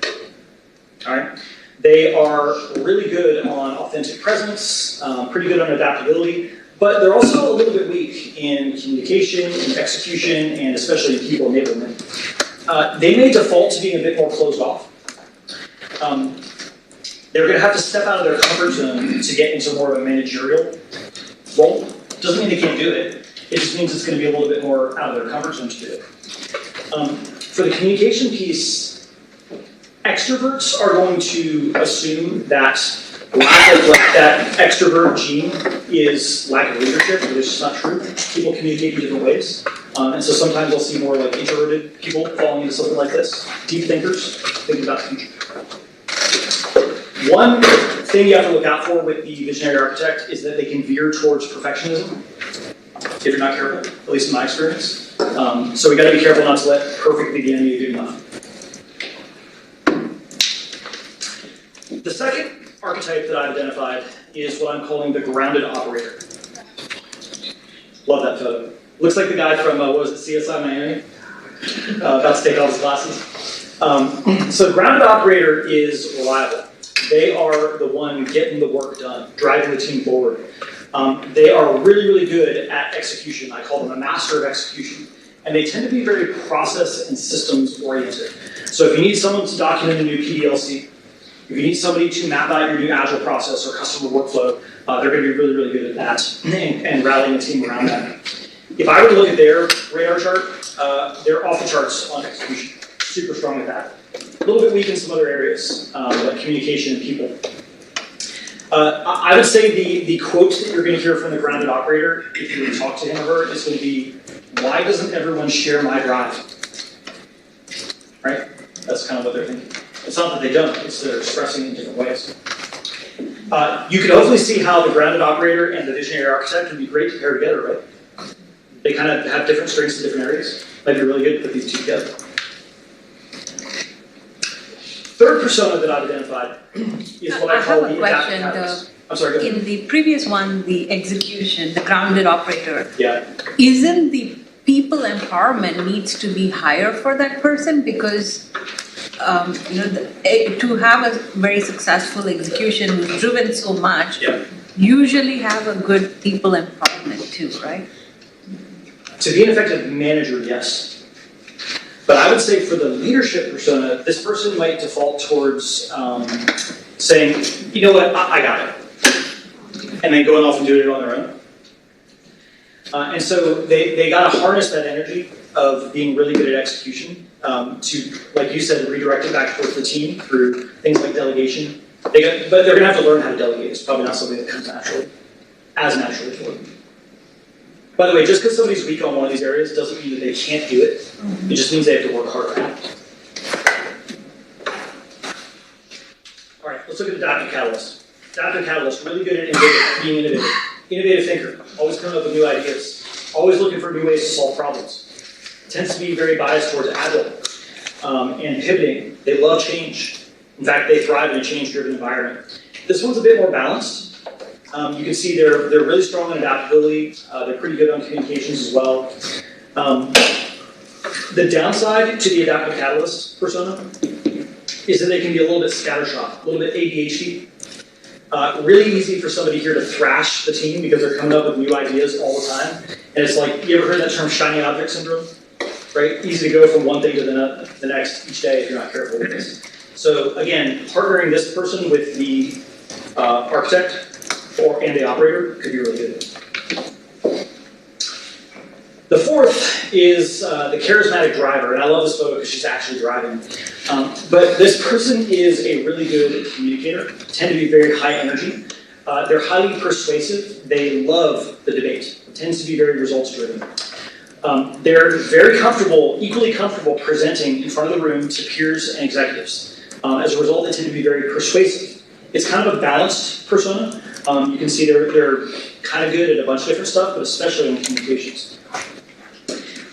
All right. They are really good on authentic presence, pretty good on adaptability, but they're also a little bit weak in communication, in execution, and especially in people enablement. They may default to being a bit more closed off. They're going to have to step out of their comfort zone to get into more of a managerial role. Doesn't mean they can't do it. It just means it's going to be a little bit more out of their comfort zone to do it. For the communication piece, extroverts are going to assume that lack of that extrovert gene is lack of leadership, but it's just not true. People communicate in different ways. And so sometimes you'll see more like introverted people falling into something like this. Deep thinkers, thinking about the future. One thing you have to look out for with the visionary architect is that they can veer towards perfectionism if you're not careful, at least in my experience. So we got to be careful not to let perfect be the enemy of good enough. The second archetype that I've identified is what I'm calling the grounded operator. Love that photo. Looks like the guy from, what was it, CSI Miami? About to take all his classes. So the grounded operator is reliable. They are the one getting the work done, driving the team forward. They are really, really good at execution. I call them a master of execution. And they tend to be very process and systems oriented. So if you need someone to document a new PDLC, if you need somebody to map out your new agile process or customer workflow, they're going to be really, really good at that and rallying the team around that. If I were to look at their radar chart, they're off the charts on execution. Super strong at that. A little bit weak in some other areas, like communication and people. I would say the quote that you're going to hear from the grounded operator, if you were to talk to him or her, is going to be, why doesn't everyone share my drive? Right? That's kind of what they're thinking. It's not that they don't, it's they're expressing it in different ways. You can hopefully see how the grounded operator and the visionary architect can be great to pair together, right? They kind of have different strengths in different areas. Might be really good to put these two together. Third persona that I've identified is what I call the adaptive catalyst. I'm sorry, go ahead. In the previous one, the execution, the grounded operator, Yeah. isn't the people empowerment needs to be higher for that person because to have a very successful execution who's driven so much, Yeah. usually have a good people empowerment too, right? To be an effective manager, yes. But I would say for the leadership persona, this person might default towards saying, you know what, I got it. And then going off and doing it on their own. And so they got to harness that energy of being really good at execution to, like you said, redirect it back towards the team through things like delegation. But they're going to have to learn how to delegate. It's probably not something that comes as naturally to them. By the way, just because somebody's weak on one of these areas doesn't mean that they can't do it. It just means they have to work harder at it. All right, let's look at adaptive catalyst. Adaptive catalyst, really good at being innovative. Innovative thinker, always coming up with new ideas. Always looking for new ways to solve problems. Tends to be very biased towards agile and pivoting. They love change. In fact, they thrive in a change-driven environment. This one's a bit more balanced. You can see they're really strong on adaptability. They're pretty good on communications as well. The downside to the adaptive catalyst persona is that they can be a little bit scattershot, a little bit ADHD. Really easy for somebody here to thrash the team because they're coming up with new ideas all the time. And it's like, you ever heard that term shiny object syndrome? Right? Easy to go from one thing to the next each day if you're not careful with this. So again, partnering this person with the architect and the operator could be really good. The fourth is the charismatic driver, and I love this photo because she's actually driving. But this person is a really good communicator, tend to be very high energy. They're highly persuasive. They love the debate. It tends to be very results driven. They're very comfortable, equally comfortable presenting in front of the room to peers and executives. As a result, they tend to be very persuasive. It's kind of a balanced persona. You can see they're kind of good at a bunch of different stuff, but especially in communications.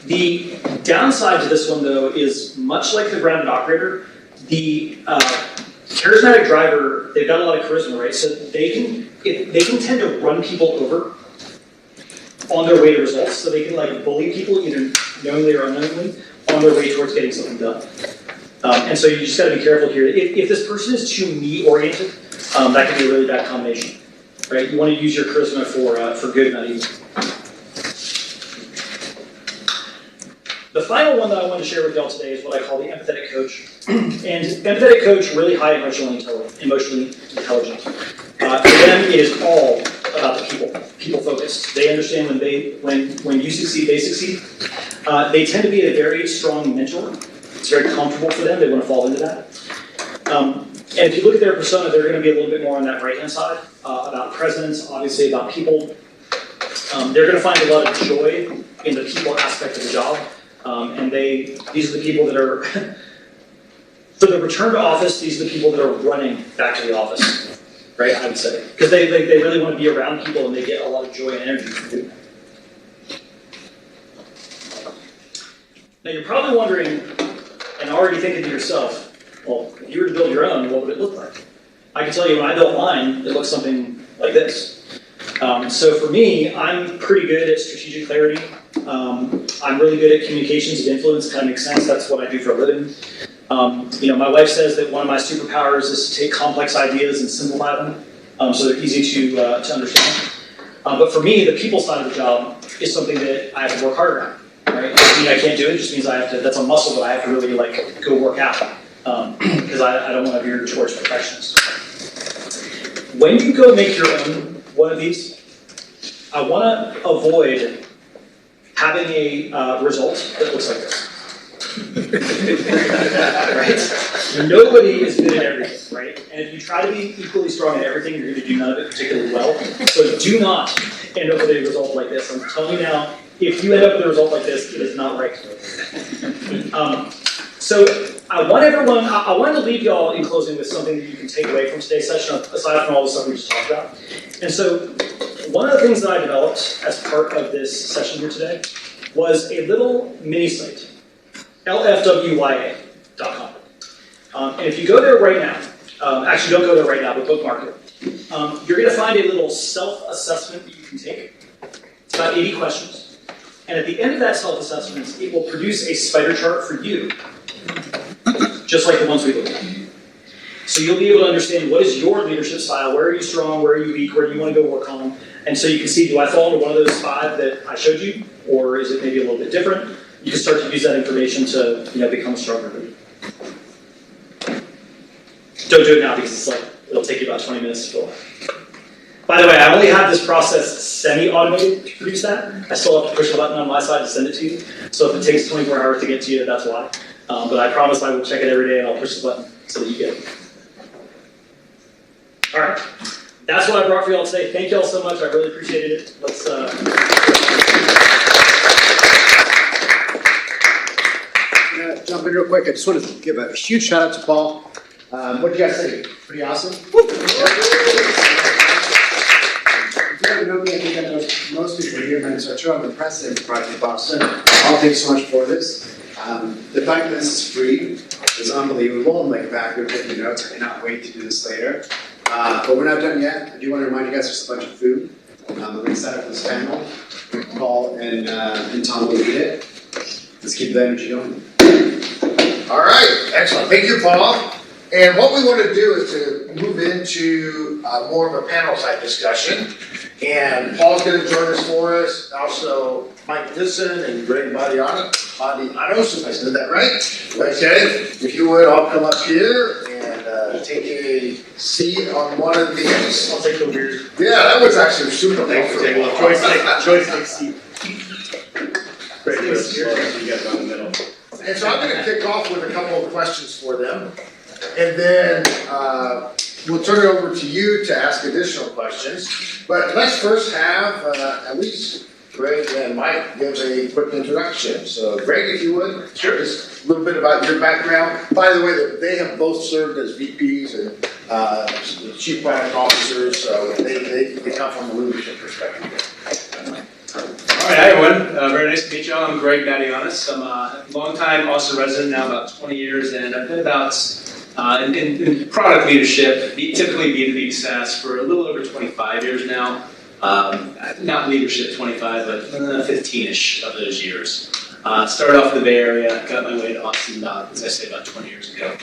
The downside to this one, though, is much like the grounded operator, the charismatic driver, they've got a lot of charisma, right? So they can tend to run people over on their way to results. So they can like bully people, either knowingly or unknowingly, on their way towards getting something done. And so you just got to be careful here. If this person is too me-oriented, that can be a really bad combination, right? You want to use your charisma for good, not evil. The final one that I want to share with y'all today is what I call the Empathetic Coach. And Empathetic Coach, really high emotionally intelligent. For them, it is all about the people focused. They understand when you succeed, they succeed. They tend to be a very strong mentor. It's very comfortable for them. They want to fall into that. And if you look at their persona, they're going to be a little bit more on that right-hand side, about presence, obviously about people. They're going to find a lot of joy in the people aspect of the job. And these are the people that are, for the return to office, these are the people that are running back to the office, right, I would say. Because they really want to be around people and they get a lot of joy and energy from doing that. Now you're probably wondering, and already thinking to yourself, well, if you were to build your own, what would it look like? I can tell you when I built mine, it looks something like this. So for me, I'm pretty good at strategic clarity. I'm really good at communications of influence. Kind of makes sense. That's what I do for a living. My wife says that one of my superpowers is to take complex ideas and simplify them, so they're easy to understand. But for me, the people side of the job is something that I have to work harder at. Right? It doesn't mean I can't do it. It just means I have to. That's a muscle that I have to really go work out because I don't want to veer towards perfectionist. When you go make your own one of these, I want to avoid having a result that looks like this. Right? Nobody is good at everything, right? And if you try to be equally strong at everything, you're going to do none of it particularly well. So do not end up with a result like this. I'm telling you now, if you end up with a result like this, it is not right. So I wanted to leave y'all in closing with something that you can take away from today's session, aside from all the stuff we just talked about. And so one of the things that I developed as part of this session here today was a little mini site, lfwya.com. And if you go there right now, actually don't go there right now, but bookmark it, you're going to find a little self-assessment that you can take. It's about 80 questions. And at the end of that self-assessment, it will produce a spider chart for you, just like the ones we looked at. So you'll be able to understand what is your leadership style, where are you strong, where are you weak, where do you want to go work on. And so you can see, do I fall into one of those 5 that I showed you, or is it maybe a little bit different? You can start to use that information to become stronger. Don't do it now because it'll take you about 20 minutes to fill out. By the way, I only have this process semi-automated to produce that. I still have to push a button on my side to send it to you. So if it takes 24 hours to get to you, that's why. But I promise I will check it every day and I'll push the button so that you get it. All right. That's what I brought for y'all today. Thank y'all so much. I really appreciated it. Let's. I'm gonna jump in real quick. I just want to give a huge shout out to Paul. What did you guys think? Pretty awesome. If you don't know me, I think I know most people here, man. So I'm the president of Pragmatic Boston. Paul, thanks so much for this. The fact that this is free is unbelievable. I'm like back there taking notes. I cannot wait to do this later. But we're not done yet. I do want to remind you guys there's a bunch of food. I'm going to set up this panel. Paul and Tom will lead it. Let's keep the energy going. All right, excellent. Thank you, Paul. And what we want to do is to move into more of a panel type discussion. And Paul's going to join us for us. Also, Mike Ditson and Greg Madianos, if I said that right. Okay, if you would, I'll come up here and take a seat on one of these. I'll take the weird. Yeah, that was actually super helpful. Joystick seat. Great, you guys on the middle. And so I'm going to kick off with a couple of questions for them. And then we'll turn it over to you to ask additional questions. But let's first have at least Greg and Mike give a quick introduction. So Greg, if you would. Sure. Just a little bit about your background. By the way, they have both served as VPs and chief product officers, so they come from a leadership perspective. All right, hi everyone. Very nice to meet you all. I'm Greg Madianos. I'm a long-time Austin resident, now about 20 years, and I've been about in product leadership, typically B2B SaaS, for a little over 25 years now. Not leadership 25, but 15-ish of those years. Started off in the Bay Area, got my way to Austin about, as I say, about 20 years ago.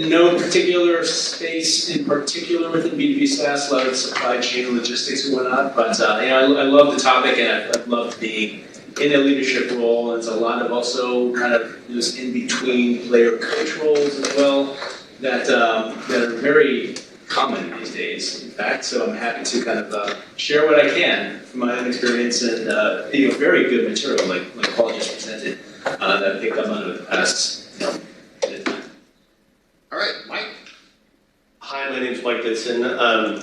No particular space in particular within B2B SaaS, a lot of supply chain and logistics and whatnot, but I love the topic and I've loved being in a leadership role. There's a lot of also kind of those in-between player coach roles as well that are very common these days, in fact, so I'm happy to kind of share what I can from my own experience and very good material like Paul just presented that I've picked up on over the past bit of time. All right, Mike. Hi, my name's Mike Ditson. I'm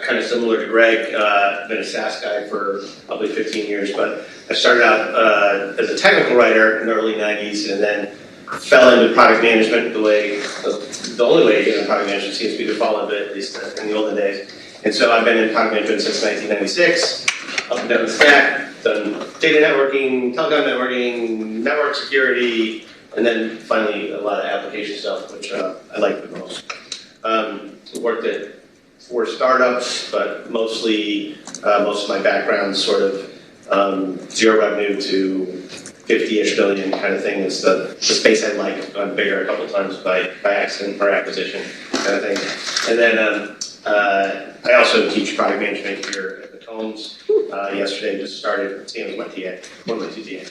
kind of similar to Greg. I've been a SaaS guy for probably 15 years, but I started out as a technical writer in the early 90s and then fell into product management the only way to get into product management seems to be to fall into it, at least in the olden days. And so I've been in product management since 1996, up and down the stack, done data networking, telecom networking, network security, and then finally a lot of application stuff, which I like the most. Worked at 4 startups, but mostly most of my background sort of zero revenue to 50-ish billion kind of thing is the space I like. I'm bigger a couple times by accident or acquisition kind of thing. And then I also teach product management here at McCombs. Yesterday just started, same as my TA, one of my 2 TAs.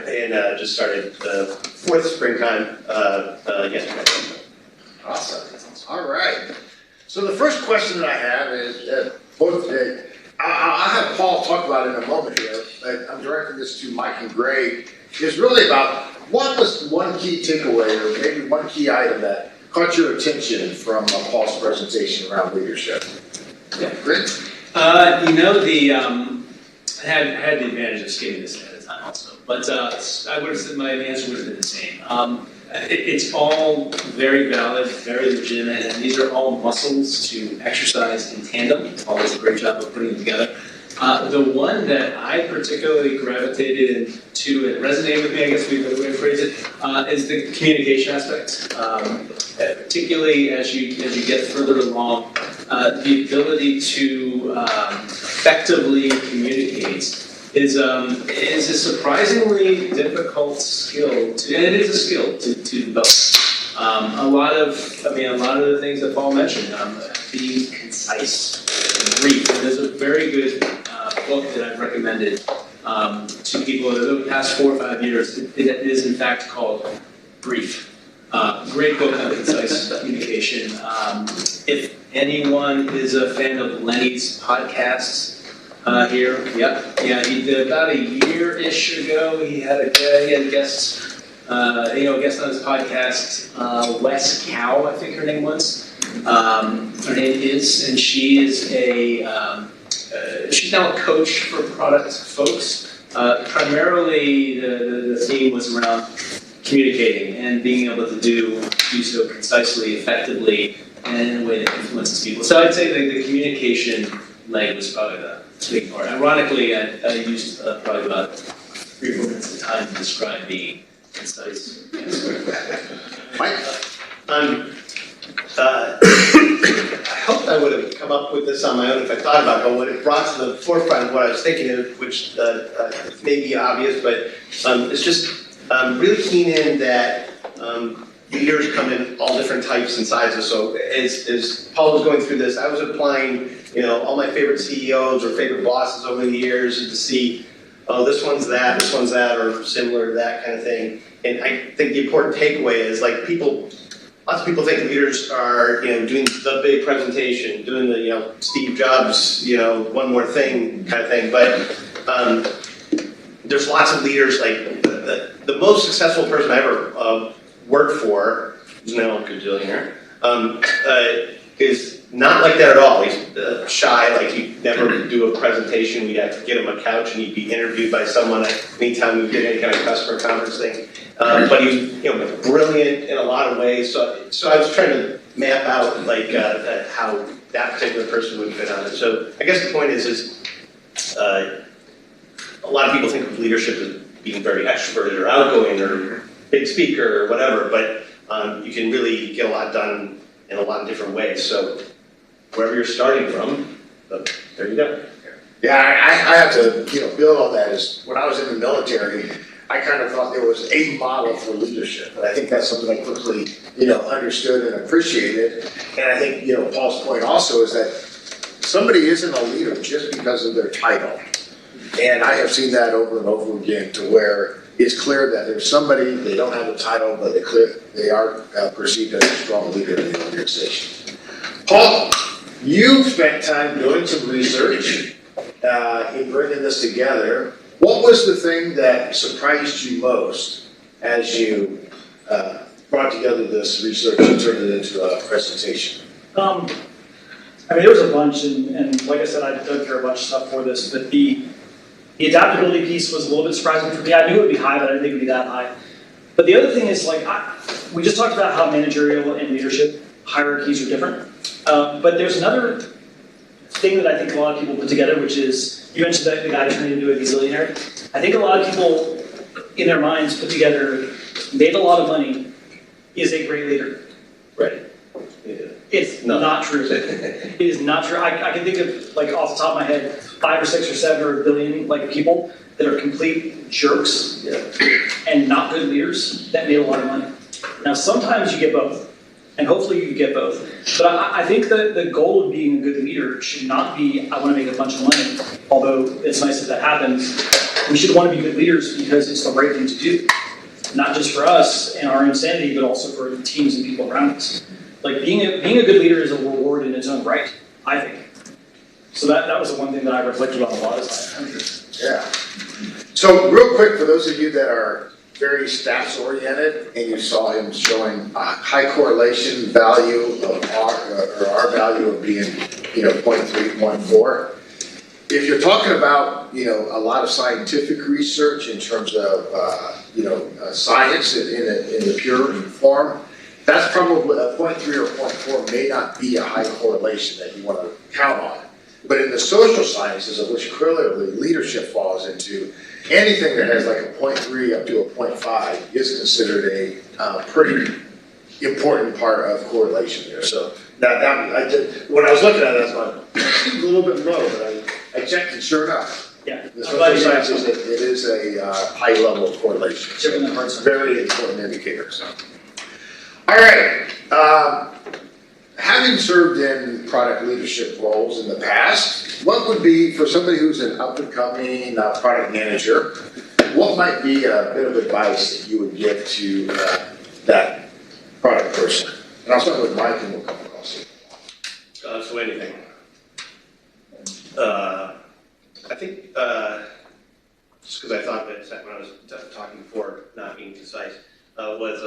And just started the 4th springtime yesterday. Awesome. All right. So the first question that I have is, I'll have Paul talk about it in a moment here, but I'm directing this to Mike and Greg, is really about what was one key takeaway or maybe one key item that caught your attention from Paul's presentation around leadership? Yeah, Greg? I had the advantage of skating this ahead of time also, but I would have said my answer would have been the same. It's all very valid, very legitimate, and these are all muscles to exercise in tandem. Paul does a great job of putting them together. The one that I particularly gravitated to and resonated with me, I guess would be the way to phrase it, is the communication aspect. Particularly as you get further along, the ability to effectively communicate is a surprisingly difficult skill to, and it is a skill to develop. A lot of the things that Paul mentioned, being concise, and brief. And there's a very good book that I've recommended to people over the past 4 or 5 years. It is in fact called Brief. Great book on concise communication. If anyone is a fan of Lenny's podcasts, here, he did about a year-ish ago. He had a guest, a guest on his podcast, Wes Cow, I think her name was. Her name is, and she is she's now a coach for product folks. Primarily, the theme was around communicating and being able to do so concisely, effectively, and in a way that influences people. So I'd say the communication leg was probably the big part. Ironically, I used probably about 3 or 4 minutes of time to describe being concise. Mike? I hoped I would have come up with this on my own if I thought about it, but what it brought to the forefront of what I was thinking of, which may be obvious, but it's just really keen in that leaders come in all different types and sizes. So as Paul was going through this, I was applying, all my favorite CEOs or favorite bosses over the years to see, oh, this one's that, or similar to that kind of thing. And I think the important takeaway is lots of people think leaders are, doing the big presentation, doing the, Steve Jobs, one more thing kind of thing. But there's lots of leaders, like the most successful person I ever worked for, who's now a gajillionaire, is not like that at all. He's shy, like he'd never do a presentation. We'd have to get him a couch and he'd be interviewed by someone anytime we did any kind of customer conference thing. But he was, brilliant in a lot of ways. So I was trying to map out how that particular person would fit on it. So I guess the point is a lot of people think of leadership as being very extroverted or outgoing or big speaker or whatever, but you can really get a lot done in a lot of different ways. So wherever you're starting from, there you go. Yeah, I have to, build on that. Is when I was in the military, I kind of thought there was a model for leadership. And I think that's something I quickly, understood and appreciated. And I think, Paul's point also is that somebody isn't a leader just because of their title. And I have seen that over and over again to where it's clear that there's somebody, they don't have a title, but they are perceived as a strong leader in the organization. Paul, you've spent time doing some research in bringing this together. What was the thing that surprised you most as you brought together this research and turned it into a presentation? There was a bunch, and like I said, I dug through a bunch of stuff for this, but the adaptability piece was a little bit surprising for me. I knew it would be high, but I didn't think it would be that high. But the other thing is, we just talked about how managerial and leadership hierarchies are different. But there's another thing that I think a lot of people put together, which is, you mentioned that the guy turning into a gazillionaire. I think a lot of people in their minds put together, made a lot of money, is a great leader. Right. Yeah. It's not true. It is not true. I can think of, off the top of my head, 5 or 6 or 7 or a billion people that are complete jerks and not good leaders that made a lot of money. Now, sometimes you get both, and hopefully you get both. But I think that the goal of being a good leader should not be, I want to make a bunch of money, although it's nice that that happens. We should want to be good leaders because it's the right thing to do, not just for us and our insanity, but also for the teams and people around us. Being a good leader is a reward in its own right, I think. So that was the one thing that I reflected on a lot as I Yeah. So real quick, for those of you that are very stats oriented and you saw him showing a high correlation value of our value of being, 0.3, 0.4. If you're talking about, a lot of scientific research in terms of, science in the pure form, that's probably a 0.3 or 0.4 may not be a high correlation that you want to count on. But in the social sciences, of which clearly leadership falls into, anything that has a 0.3 up to a 0.5 is considered a pretty important part of correlation there. So when I was looking at it, I was like, a little bit low, but I checked and sure enough, the social sciences, it is a high level of correlation. So it's a very important indicator. So. All right. Having served in product leadership roles in the past, what would be, for somebody who's an up-and-coming product manager, what might be a bit of advice that you would give to that product person? And I'll start with Mike and we'll come across it. So anything. I think, just because I thought of it a second when I was talking before, not being concise, was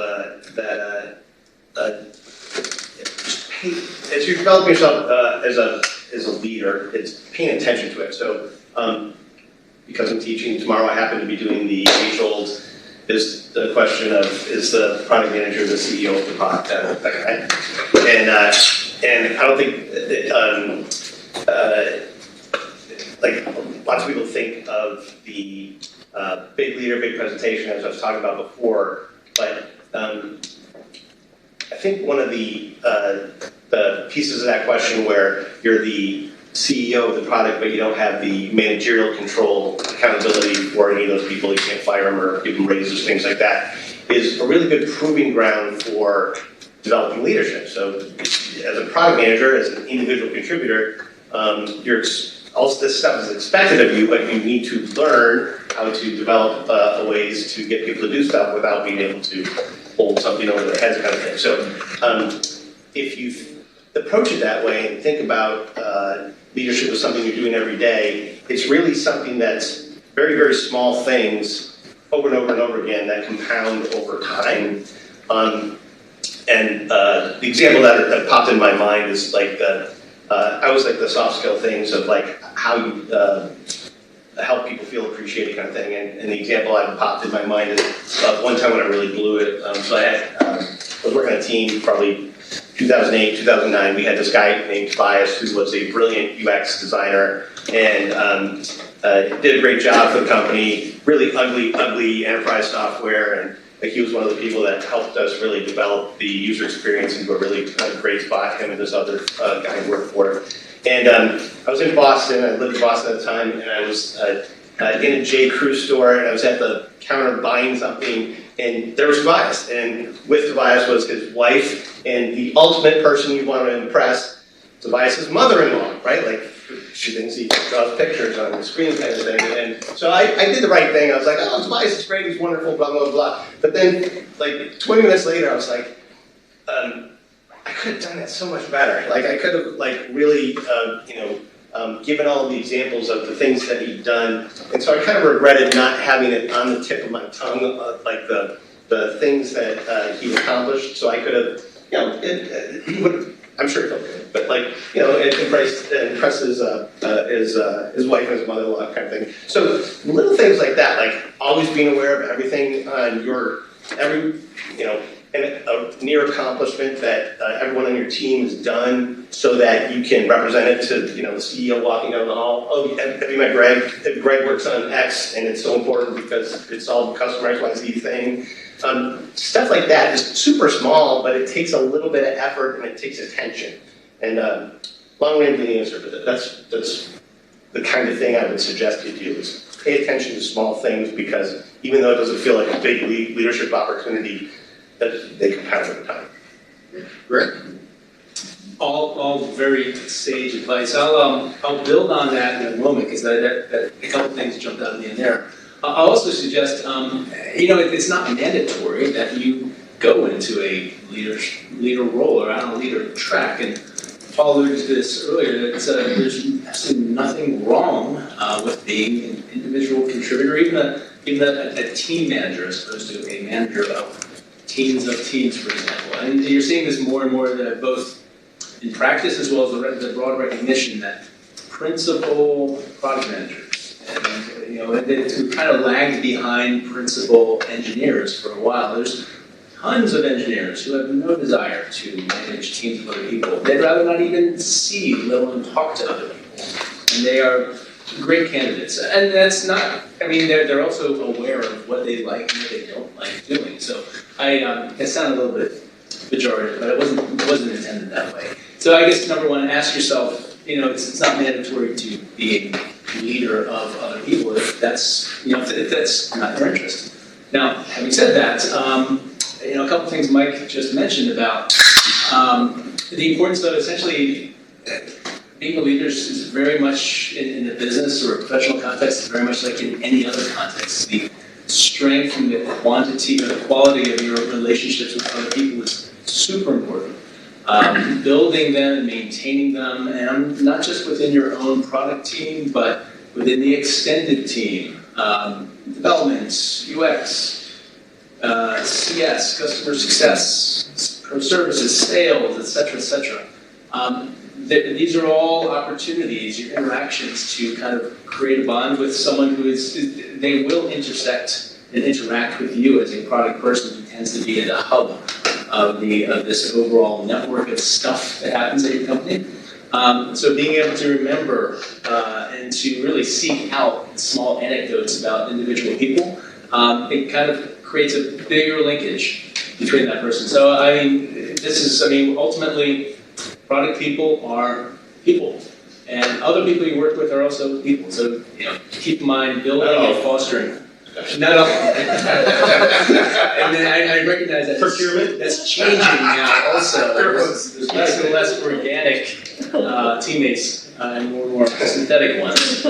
that just pay, as you're developing yourself as a leader, it's paying attention to it. So because I'm teaching tomorrow, I happen to be doing the age-old is the question of, is the product manager the CEO of the product? And I don't think lots of people think of the big leader, big presentation, as I was talking about before, but I think one of the pieces of that question where you're the CEO of the product, but you don't have the managerial control, accountability for any of those people, you can't fire them or give them raises, things like that, is a really good proving ground for developing leadership. So as a product manager, as an individual contributor, all this stuff is expected of you, but you need to learn how to develop ways to get people to do stuff without being able to hold something over their heads kind of thing. So if you approach it that way and think about leadership as something you're doing every day, it's really something that's very, very small things over and over and over again that compound over time. And the example that popped in my mind is I always like the soft skill things of how you help people feel appreciated kind of thing. And the example that popped in my mind is one time when I really blew it. So I was working on a team probably 2008, 2009. We had this guy named Tobias who was a brilliant UX designer and did a great job for the company. Really ugly enterprise software, and he was one of the people that helped us really develop the user experience into a really great spot. Him and this other guy worked for. And I was in Boston, I lived in Boston at the time, and I was in a J. Crew store, and I was at the counter buying something, and there was Tobias, and with Tobias was his wife, and the ultimate person you want to impress, Tobias's mother-in-law, right? Like, she thinks he draws pictures on the screen kind of thing, and so I did the right thing. I was like, oh, Tobias is great, he's wonderful, blah, blah, blah. But then, like, 20 minutes later, I was like, I could have done that so much better. Like, I could have, like, really, given all the examples of the things that he'd done. And so I kind of regretted not having it on the tip of my tongue, like the things that he accomplished. So I could have, he would, I'm sure he felt good, but like, it impressed his wife and his mother-in-law kind of thing. So little things like that, like always being aware of everything on and a near accomplishment that everyone on your team has done so that you can represent it to, the CEO walking down the hall. Oh, have you met Greg? Greg works on X, and it's so important because it's all customer XYZ thing. Stuff like that is super small, but it takes a little bit of effort and it takes attention. And long-winded answer, but that's the kind of thing I would suggest you do is pay attention to small things, because even though it doesn't feel like a big leadership opportunity, that they compound over time. Great. All very sage advice. I'll build on that in a moment, because that a couple things jumped out of me in there. I'll also suggest, it's not mandatory that you go into a leader role or on a leader track. And Paul alluded to this earlier. That there's absolutely nothing wrong with being an individual contributor, even a team manager, as opposed to a manager of teams, for example. And you're seeing this more and more, both in practice as well as the broad recognition that principal product managers, and who kind of lagged behind principal engineers for a while. There's tons of engineers who have no desire to manage teams of other people. They'd rather not even see, let alone talk to other people. And they are great candidates. And that's not, they're also aware of what they like and what they don't like doing. So it sounded a little bit pejorative, but it wasn't intended that way. So I guess number one, ask yourself, it's not mandatory to be a leader of other people if that's not your interest. Now, having said that, a couple things Mike just mentioned about the importance of essentially being a leader is very much in the business or a professional context, is very much like in any other context. The strength and the quantity or the quality of your relationships with other people is super important. Building them and maintaining them, and not just within your own product team, but within the extended team, development, UX, CS, customer success, pro services, sales, etc., etc. These are all opportunities, your interactions to kind of create a bond with someone who they will intersect and interact with you as a product person who tends to be at the hub of this overall network of stuff that happens at your company. So being able to remember and to really seek out small anecdotes about individual people, it kind of creates a bigger linkage between that person. So ultimately, product people are people, and other people you work with are also people. So keep in mind building and fostering. Not all. And then I recognize that procurement that's changing now. Also, there's less and less organic teammates and more synthetic ones.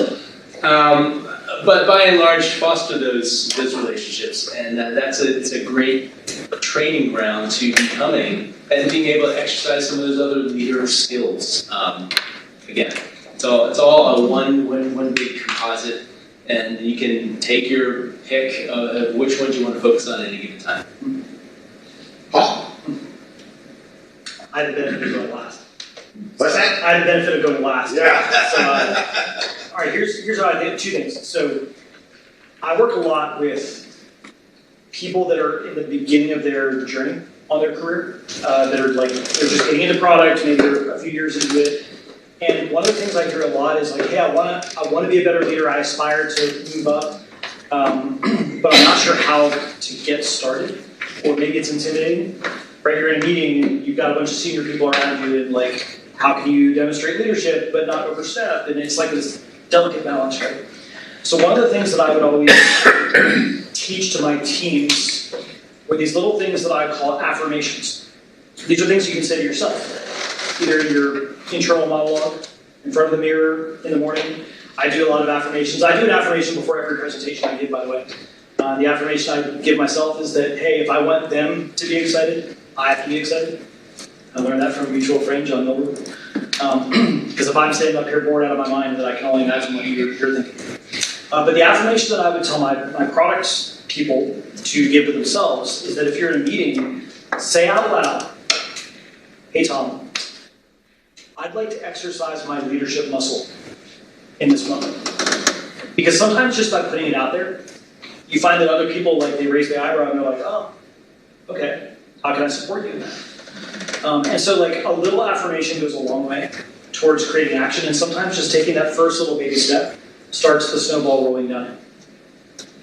But by and large, foster those relationships, and it's a great training ground to becoming and being able to exercise some of those other leader skills. Again, it's all a one big composite, and you can take your pick of which ones you want to focus on at any given time. Paul? I had the benefit of going last. What's that? I had the benefit of going last. Yeah. So, all right, here's how I did two things. So I work a lot with people that are in the beginning of their journey on their career, that are they're just getting into product, maybe they're a few years into it. And one of the things I hear a lot is like, hey, I want to be a better leader. I aspire to move up, but I'm not sure how to get started, or maybe it's intimidating. Right, you're in a meeting, and you've got a bunch of senior people around you, and like, how can you demonstrate leadership but not overstep? And it's like this delicate balance, right? So one of the things that I would always teach to my teams were these little things that I call affirmations. These are things you can say to yourself, either in your internal monologue, in front of the mirror in the morning. I do a lot of affirmations. I do an affirmation before every presentation I give, by the way. The affirmation I give myself is that, hey, if I want them to be excited, I have to be excited. I learned that from a mutual friend, John Miller. Because if I'm standing up here bored out of my mind, then I can only imagine what you're thinking. But the affirmation that I would tell my product people to give to themselves is that if you're in a meeting, say out loud, hey Tom, I'd like to exercise my leadership muscle in this moment. Because sometimes just by putting it out there, you find that other people, like, they raise their eyebrow and they're like, oh, okay, how can I support you in that? And so, like, a little affirmation goes a long way towards creating action, and sometimes just taking that first little baby step starts the snowball rolling down.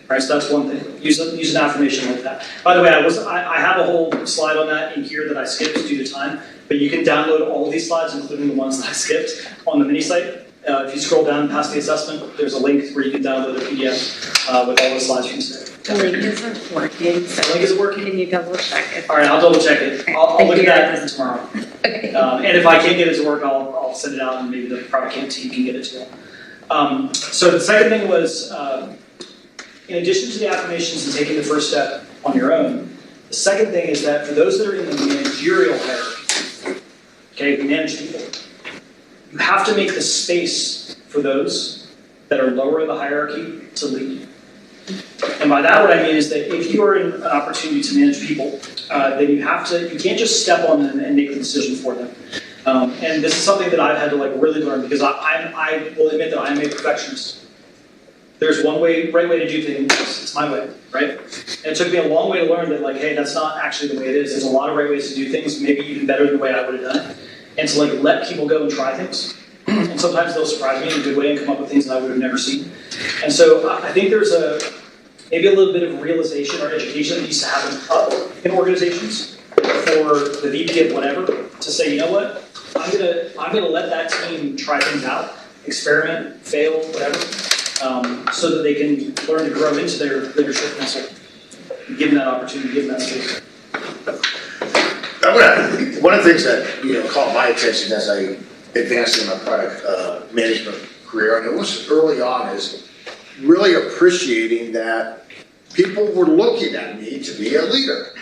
Right, so that's one thing. Use an affirmation like that. By the way, I have a whole slide on that in here that I skipped due to time, but you can download all of these slides, including the ones that I skipped, on the mini site. If you scroll down past the assessment, there's a link where you can download a PDF with all the slides from today. The link isn't working, so The link isn't working? can you double check it? All right, I'll double check it. I'll look at that tomorrow. Okay. And if I can't get it to work, I'll send it out and maybe the ProductCamp team can get it to them. So the second thing was, in addition to the affirmations and taking the first step on your own, the second thing is that for those that are in the managerial hierarchy, okay, we manage people, you have to make the space for those that are lower in the hierarchy to lead. And by that, what I mean is that if you are in an opportunity to manage people, then you can't just step on them and make the decision for them. And this is something that I've had to really learn, because I will admit that I'm a perfectionist. There's one right way to do things. It's my way, right? And it took me a long way to learn that, hey, that's not actually the way it is. There's a lot of right ways to do things, maybe even better than the way I would have done it. And to let people go and try things. And sometimes they'll surprise me in a good way and come up with things that I would have never seen. And so I think there's maybe a little bit of realization or education that needs to happen in organizations for the VP of whatever to say, you know what, I'm gonna let that team try things out, experiment, fail, whatever, so that they can learn to grow into their leadership muscle. Give them that opportunity, give them that space. One of the things that caught my attention as I advanced in my product management career, and it was early on, is really appreciating that people were looking at me to be a leader.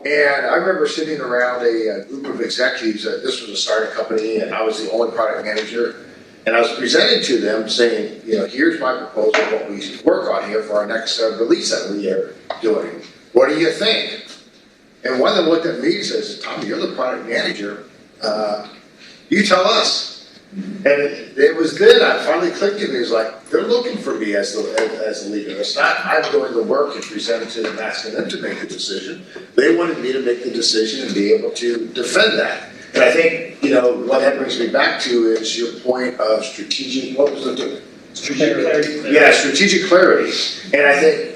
And I remember sitting around a group of executives. This was a startup company, and I was the only product manager. And I was presenting to them, saying, here's my proposal, what we work on here for our next release that we are doing. What do you think? And one of them looked at me and says, Tommy, you're the product manager. You tell us. And it was then I finally clicked in. It was like, they're looking for me as a leader. It's not I'm doing the work and presenting to them, asking them to make the decision. They wanted me to make the decision and be able to defend that. And I think, what that brings me back to is your point of strategic, what was it? Strategic clarity. Yeah, strategic clarity. And I think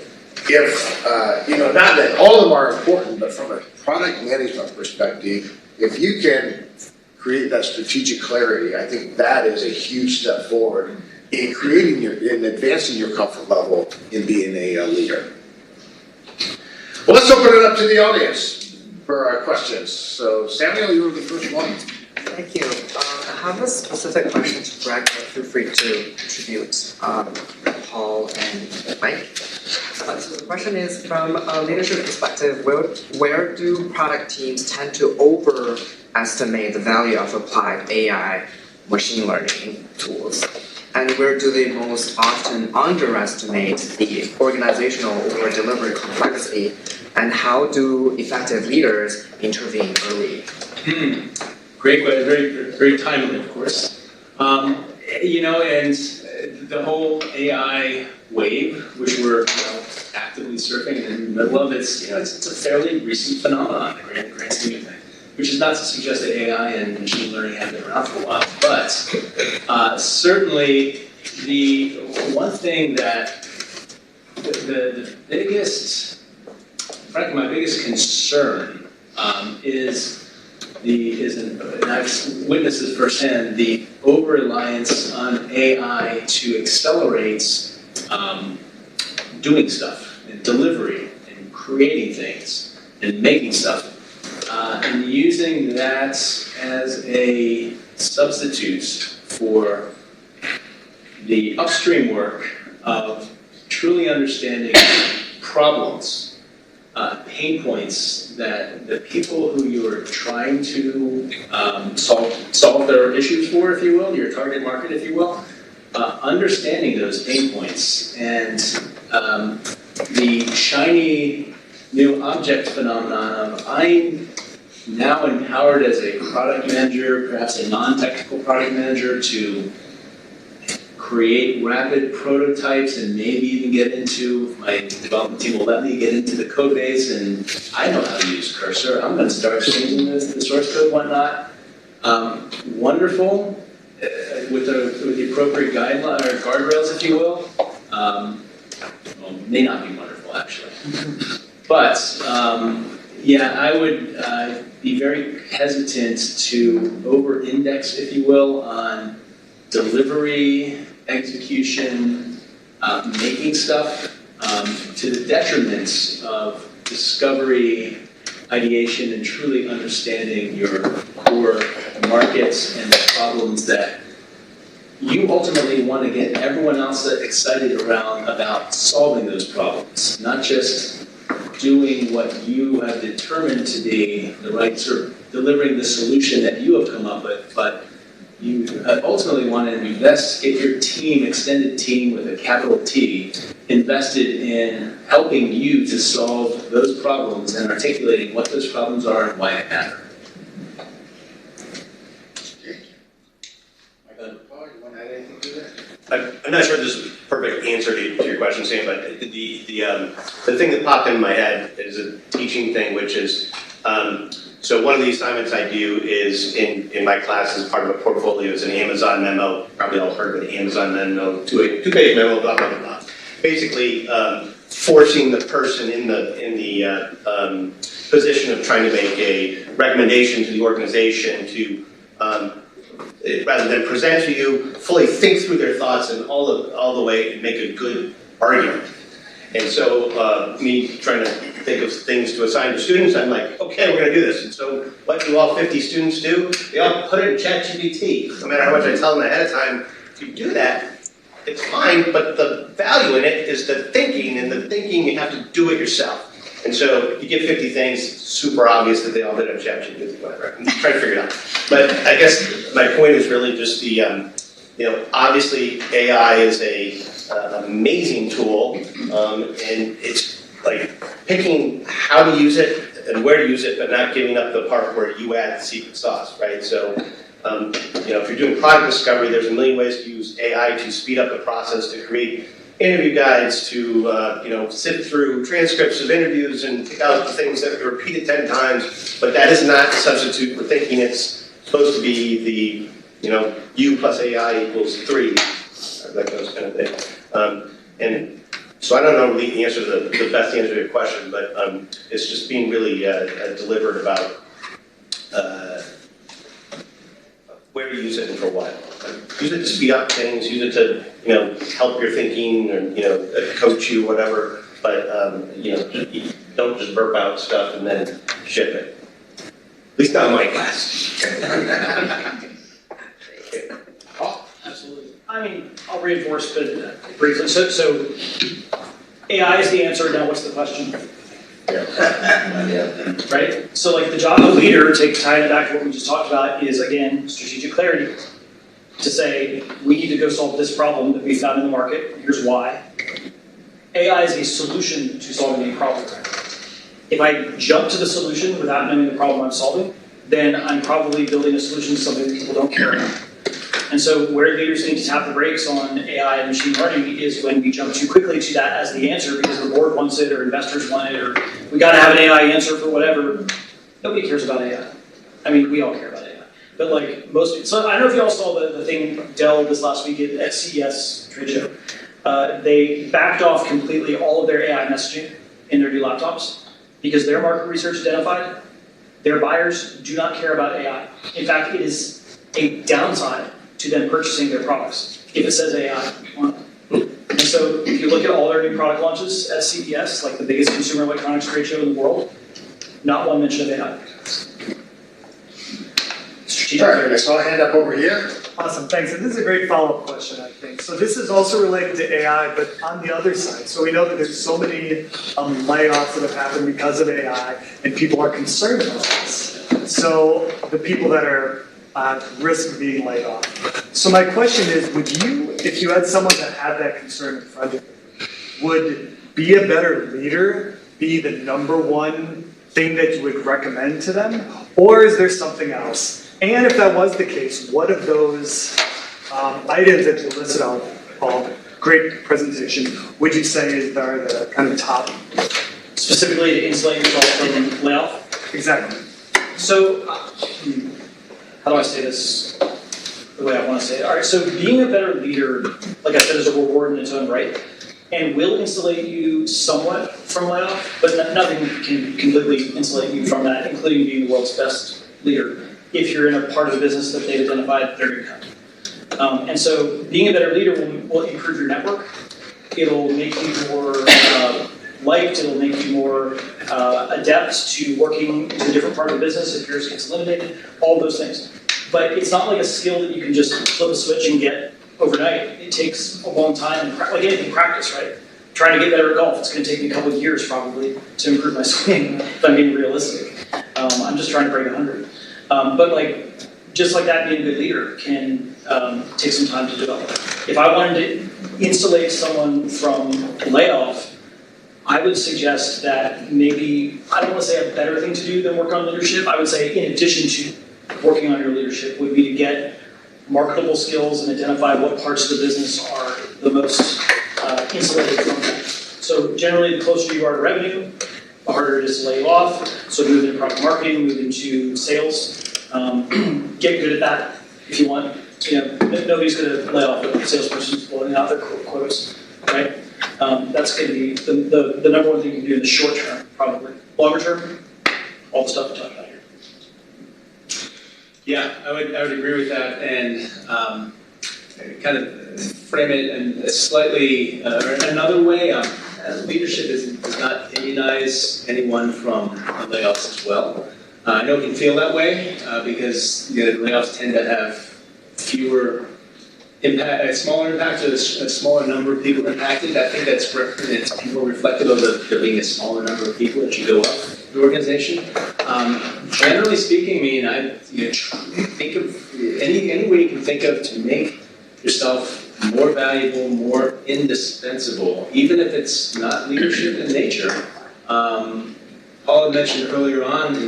if, not that all of them are important, but from a product management perspective, if you can create that strategic clarity, I think that is a huge step forward in in advancing your comfort level in being a leader. Well, let's open it up to the audience for our questions. So, Samuel, you were the first one. Thank you. I have a specific question to Greg, but feel free to contribute, Paul and Mike. So the question is, from a leadership perspective, where do product teams tend to overestimate the value of applied AI machine learning tools? And where do they most often underestimate the organizational or delivery complexity? And how do effective leaders intervene early? Great question, very, very timely, of course. And the whole AI wave, which we're actively surfing in the middle of, it's a fairly recent phenomenon in the grand scheme of things. Which is not to suggest that AI and machine learning have been around for a while, but certainly the one thing that the biggest, frankly, my biggest concern is and I've witnessed this firsthand, the over-reliance on AI to accelerate doing stuff and delivery and creating things and making stuff. And using that as a substitute for the upstream work of truly understanding problems, pain points that the people who you're trying to solve their issues for, if you will, your target market, if you will, understanding those pain points and the shiny new object phenomenon of I'm now empowered as a product manager, perhaps a non-technical product manager, to create rapid prototypes and maybe even get into, my development team will let me get into the code base and I know how to use Cursor. I'm going to start changing the source code, whatnot. Wonderful, with the appropriate guideline or guardrails, if you will. Well, may not be wonderful, actually. But, yeah, I would be very hesitant to over-index, if you will, on delivery, execution, making stuff, to the detriment of discovery, ideation, and truly understanding your core markets and the problems that you ultimately want to get everyone else excited around about solving those problems, not just doing what you have determined to be the right sort of delivering the solution that you have come up with, but you ultimately want to get your team, extended team with a capital T, invested in helping you to solve those problems and articulating what those problems are and why they matter. I'm not sure if this is a perfect answer to your question, Sam, but the thing that popped into my head is a teaching thing, which is, so one of the assignments I do is in my class as part of a portfolio is an Amazon memo. Probably all heard of an Amazon memo, two-page memo, blah, blah, blah. Basically, forcing the person in the position of trying to make a recommendation to the organization to, rather than present to you, fully think through their thoughts and all the way and make a good argument. And so me trying to think of things to assign to students, I'm like, okay, we're going to do this. And so what do all 50 students do? They all put it in ChatGPT. No matter how much I tell them ahead of time, if you do that, it's fine, but the value in it is the thinking, and the thinking you have to do it yourself. And so you get 50 things, super obvious that they all did it on ChatGPT, whatever. I'm trying to figure it out. But I guess my point is really just the, obviously AI is an amazing tool, and it's like picking how to use it and where to use it, but not giving up the part where you add the secret sauce, right? So, if you're doing product discovery, there's a million ways to use AI to speed up the process, to create interview guides, to sift through transcripts of interviews and pick out the things that are repeated 10 times. But that is not a substitute for thinking. It's supposed to be the U plus AI equals 3, that goes kind of thing. And so I don't know the answer to the best answer to your question, but it's just being really deliberate about where to use it and for what. Use it to speed up things, use it to help your thinking or coach you, whatever. But don't just burp out stuff and then ship it. At least not in my class. Oh, absolutely. I mean, I'll reinforce, but briefly. So AI is the answer. Now, what's the question? Right? So like the job of a leader, tying it back to what we just talked about, is again, strategic clarity. To say, we need to go solve this problem that we found in the market, here's why. AI is a solution to solving a problem. If I jump to the solution without knowing the problem I'm solving, then I'm probably building a solution to something that people don't care about. And so where leaders need to tap the brakes on AI and machine learning is when we jump too quickly to that as the answer because the board wants it or investors want it or we got to have an AI answer for whatever. Nobody cares about AI. I mean, we all care about AI. But like most people, so I don't know if you all saw the thing Dell this last week at CES trade show. They backed off completely all of their AI messaging in their new laptops because their market research identified Their buyers do not care about AI. In fact, it is a downside to them purchasing their products if it says AI on it. And so if you look at all their new product launches at CES, like the biggest consumer electronics trade show in the world, not one mention of AI. Strategic. All right, I saw a hand up over here. Awesome, thanks. And this is a great follow-up question, I think. So this is also related to AI, but on the other side. So we know that there's so many layoffs that have happened because of AI, and people are concerned about this. So the people that are at risk of being laid off. So my question is, would you, if you had someone that had that concern in front of you, would be a better leader be the number one thing that you would recommend to them? Or is there something else? And if that was the case, what of those items that you listed on, Paul, great presentation, would you say are the kind of top? Specifically to insulate yourself from layoff? Exactly. So, how do I say this the way I want to say it? All right, so being a better leader, like I said, is a reward in its own right, and will insulate you somewhat from layoff, but nothing can completely insulate you from that, including being the world's best leader, if you're in a part of the business that they've identified they're going to come. And so being a better leader will improve your network. It'll make you more liked, it'll make you more adept to working in a different part of the business if yours gets eliminated, all those things. But it's not like a skill that you can just flip a switch and get overnight. It takes a long time, and like anything, practice, right? Trying to get better at golf, it's going to take me a couple of years probably to improve my swing, if I'm being realistic. I'm just trying to break 100. But like, just like that, being a good leader can take some time to develop. If I wanted to insulate someone from layoff, I would suggest that maybe, I don't want to say a better thing to do than work on leadership. I would say in addition to working on your leadership would be to get marketable skills and identify what parts of the business are the most insulated from that. So generally, the closer you are to revenue, the harder it is to lay you off. So move into product marketing, move into sales. Get good at that if you want. You know, nobody's going to lay off a salesperson who's blowing out their quotas, right? That's going to be the number one thing you can do in the short term, probably. Longer term, all the stuff we talked about here. Yeah, I would agree with that, and kind of frame it in a slightly another way. Leadership does not immunize anyone from layoffs as well. I know it can feel that way because layoffs tend to have fewer impact, a smaller impact, a smaller number of people impacted. I think that's more reflective of there being a smaller number of people that you go up in the organization. Generally speaking, I mean, think of any way you can think of to make yourself more valuable, more indispensable, even if it's not leadership in nature. Paul had mentioned earlier on in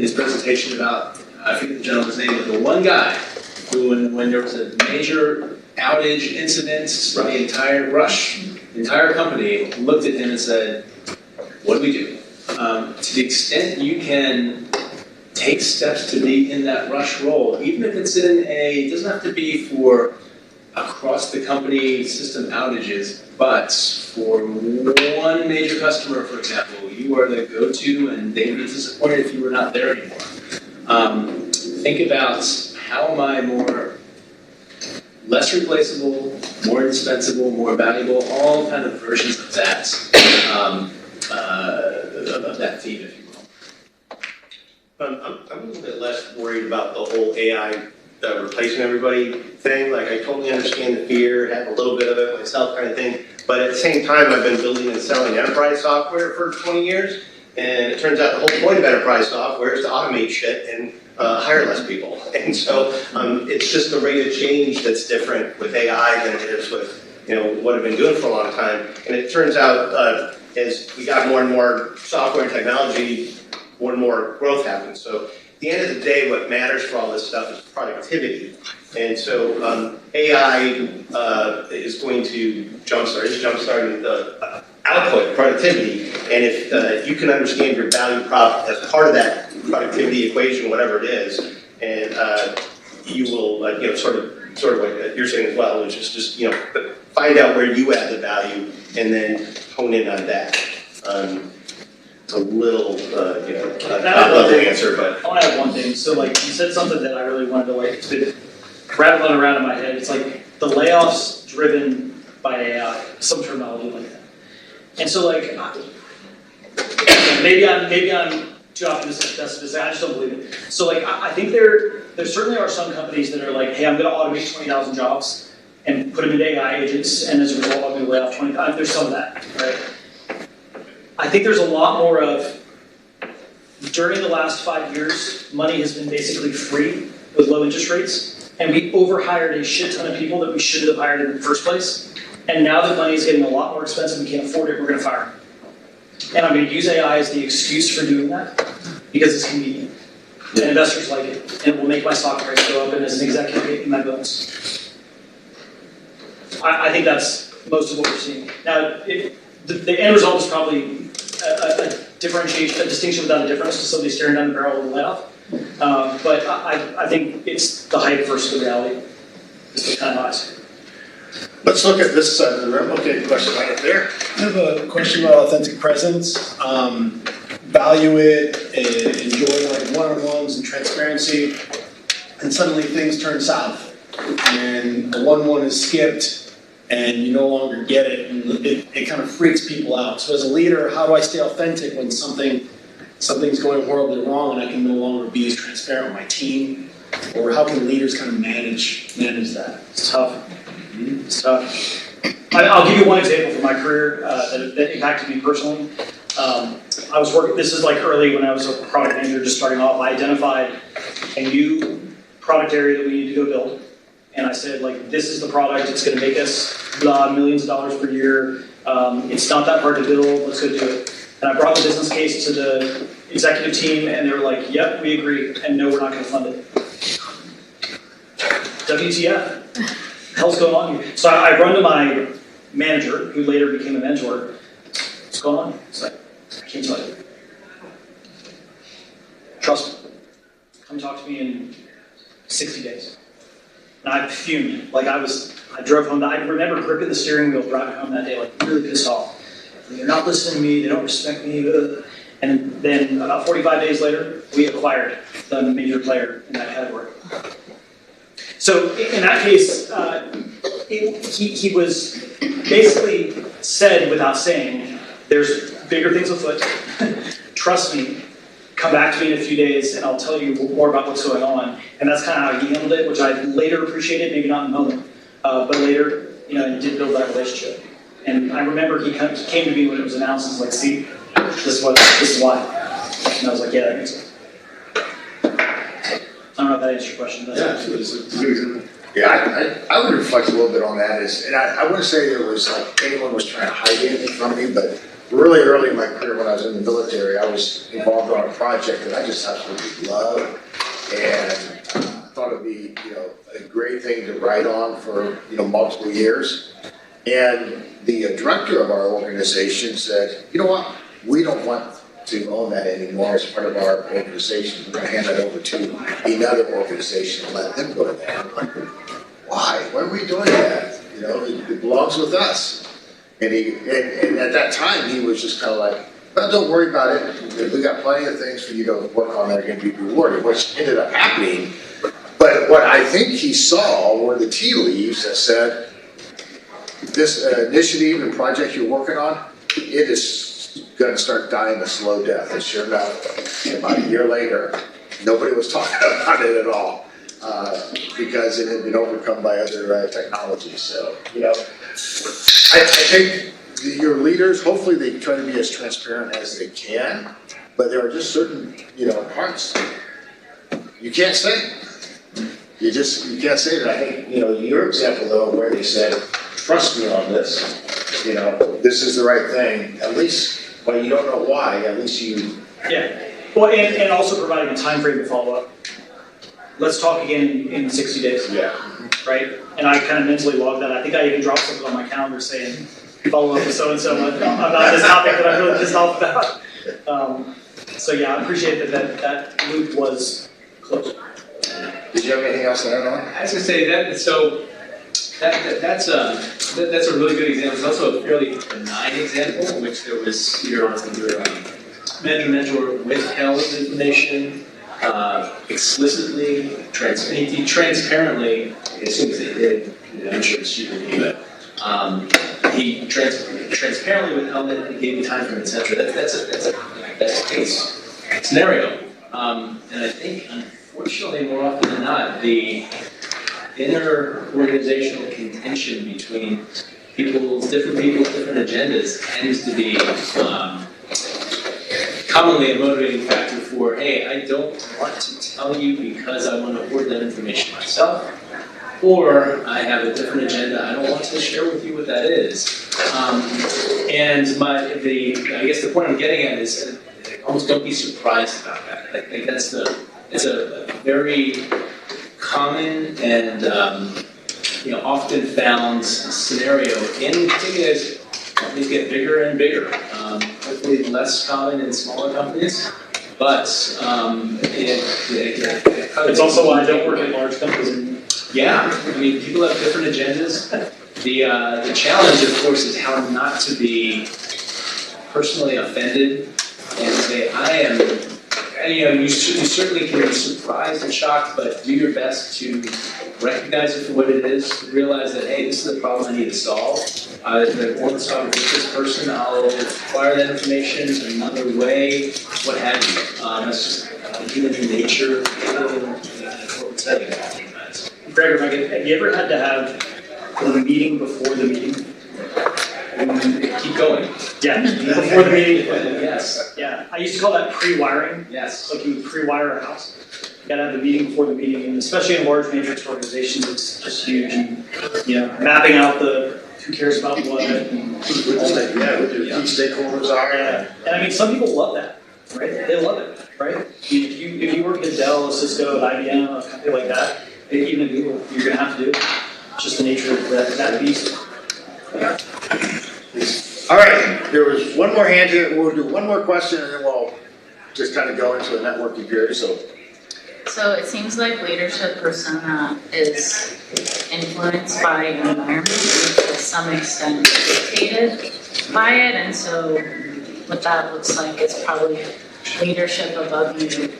his presentation about, I forget the gentleman's name, but the one guy who, when there was a major outage incident, the entire company looked at him and said, "What do we do?" To the extent you can take steps to be in that rush role, even if it's it doesn't have to be for across the company system outages, but for one major customer, for example, you are the go-to and they would be disappointed if you were not there anymore. Think about how am I less replaceable, more indispensable, more valuable, all kind of versions of that, of that theme, if you will. I'm a little bit less worried about the whole AI replacing everybody thing. Like, I totally understand the fear, have a little bit of it myself kind of thing. But at the same time, I've been building and selling enterprise software for 20 years. And it turns out the whole point of enterprise software is to automate shit and hire less people. And so it's just the rate of change that's different with AI than it is with what I've been doing for a long time. And it turns out as we got more and more software and technology, more and more growth happens. So at the end of the day, what matters for all this stuff is productivity. And so AI is going to jumpstarting the output, productivity. And if you can understand your value prop as part of that productivity equation, whatever it is, and you will, sort of what you're saying as well, which is just, find out where you add the value and then hone in on that. a little, Can I not add one level thing? answer, but. I want to add one thing. So like you said something that I really wanted to like, it's been rattling around in my head. It's like the layoffs driven by AI, some terminology like that. And so like, maybe I'm too optimistic, pessimistic, I just don't believe it. So like, I think there certainly are some companies that are like, hey, I'm gonna automate 20,000 jobs and put them into AI agents, and as a result, I'm gonna lay off 20,000, there's some of that, right? I think there's a lot more of, during the last 5 years, money has been basically free with low interest rates, and we overhired a shit ton of people that we shouldn't have hired in the first place. And now that money is getting a lot more expensive, we can't afford it, we're gonna fire them. And I'm gonna use AI as the excuse for doing that, because it's convenient. And investors like it, and it will make my stock price go up, and as an executive, get my bonus. I think that's most of what we're seeing. Now, the end result is probably a differentiation, a distinction without a difference, because somebody's staring down the barrel of a layoff. But I think it's the hype versus the reality. It's the kind of eyes. Let's look at this side of the room. Okay, question right up there. I have a question about authentic presence. Value it, enjoy like one-on-ones and transparency, and suddenly things turn south. And the 1-1 is skipped, and you no longer get it, and it kind of freaks people out. So as a leader, how do I stay authentic when something's going horribly wrong and I can no longer be as transparent with my team? Or how can leaders kind of manage that? It's tough. It's tough. I'll give you one example from my career that impacted me personally. I was working, this is like early when I was a product manager just starting off. I identified a new product area that we need to go build. And I said, like, this is the product, it's gonna make us millions of dollars per year. It's not that hard to build, let's go do it. And I brought the business case to the executive team, and they were like, yep, we agree, and no, we're not gonna fund it. WTF? Hell's going on here? So I run to my manager, who later became a mentor. What's going on? It's like, I can't tell you. Trust me. Come talk to me in 60 days. And I fumed. Like I drove home. I remember gripping the steering wheel driving home that day, like really pissed off. They're not listening to me. They don't respect me. And then about 45 days later, we acquired the major player in that category. So in that case, he was basically said without saying, there's bigger things afoot. Trust me. Come back to me in a few days and I'll tell you more about what's going on. And that's kind of how he handled it, which I later appreciated, maybe not in the moment. But later, it did build that relationship. And I remember he came to me when it was announced and was like, see, this is why. And I was like, yeah, that makes sense. I don't know if that answers your question. Yeah, I would reflect a little bit on that. And I wouldn't say there was like anyone was trying to hide anything from me, but really early in my career when I was in the military, I was involved on a project that I just absolutely loved, and thought it'd be a great thing to write on for multiple years. And the director of our organization said, you know what, we don't want to own that anymore as part of our organization. We're going to hand that over to another organization and let them go to that. I'm like, why? Why are we doing that? It belongs with us. And at that time, he was just kind of like, well, don't worry about it. We got plenty of things for you to work on that are going to be rewarded, which ended up happening. But what I think he saw were the tea leaves that said, this initiative and project you're working on, it is going to start dying a slow death. And sure enough, about a year later, nobody was talking about it at all because it had been overcome by other technologies. So, I think your leaders, hopefully they try to be as transparent as they can, but there are just certain, parts you can't say. You can't say that. I think, your example though, where they said, trust me on this, this is the right thing, at least, when you don't know why, at least you... Yeah, well, and also providing a time frame to follow up. Let's talk again in 60 days. Yeah. Right? And I kind of mentally logged that. I think I even dropped something on my calendar saying, follow up with so-and-so about this topic that I'm really pissed off about. So yeah, I appreciate that loop was closed. Did you have anything else to add on? I was going to say that's a really good example. It's also a fairly benign example in which there was either mentor withheld information explicitly, transparently. It seems that I'm sure it's cheaper to do that. He transparently withheld it. He gave me time frame, etc. That's a best case scenario. And I think, unfortunately, more often than not, the inter-organizational contention between different people's different agendas tends to be commonly a motivating factor for, hey, I don't want to tell you because I want to hoard that information myself, or I have a different agenda, I don't want to share with you what that is. And I guess the point I'm getting at is almost don't be surprised about that. I think it's a very common and often found scenario particularly as companies get bigger and bigger. Hopefully less common in smaller companies, but it's also why I don't work at large companies. Yeah, I mean, people have different agendas. The challenge, of course, is how not to be personally offended and say, I am. And, you certainly can be surprised and shocked, but do your best to recognize it for what it is. Realize that, hey, this is the problem I need to solve. If I want to solve it with this person, I'll acquire that information in another way, what have you. That's just human nature in a corporate setting. Gregor, have you ever had to have a meeting before the meeting? Keep going. Yeah, before the meeting. Yes. Yeah, I used to call that pre-wiring. Yes. Like you would pre-wire a house. You gotta have the meeting before the meeting, and especially in large matrix organizations, it's just huge. And mapping out the who cares about what and what your key stakeholders are. Yeah, and I mean some people love that, right? They love it, right? I mean, if you work at Dell, Cisco, at IBM, a company like that, even at Google, you're gonna have to do it. It's just the nature of that beast. Yeah. All right, there was one more hand here. We'll do one more question and then we'll just kind of go into the networking period. So it seems like leadership persona is influenced by environment to some extent dictated by it, and so what that looks like is probably leadership above you.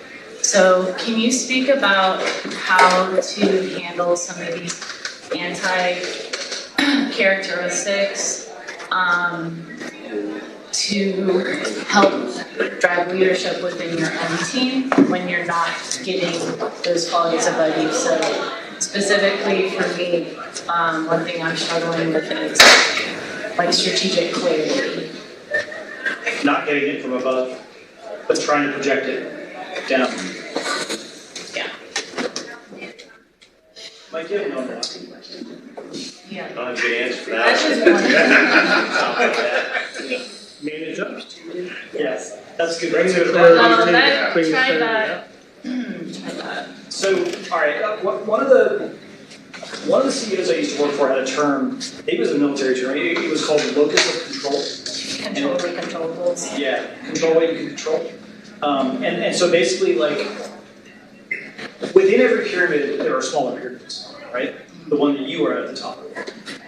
So can you speak about how to handle some of these anti-characteristics to help drive leadership within your own team when you're not getting those qualities above you? So specifically for me, one thing I'm struggling with is like strategic clarity. Not getting it from above, but trying to project it down. Yeah. Mike, you have no idea. Yeah. I don't have a good answer for That's that. just Manage up. Yes, that's good. Right? try that. Try that. So, all right, one of the CEOs I used to work for had a term. It was a military term. It was called locus of control. Control the controllables. Yeah, control what you can control. And so basically, like within every pyramid, there are smaller pyramids, right? The one that you are at the top of.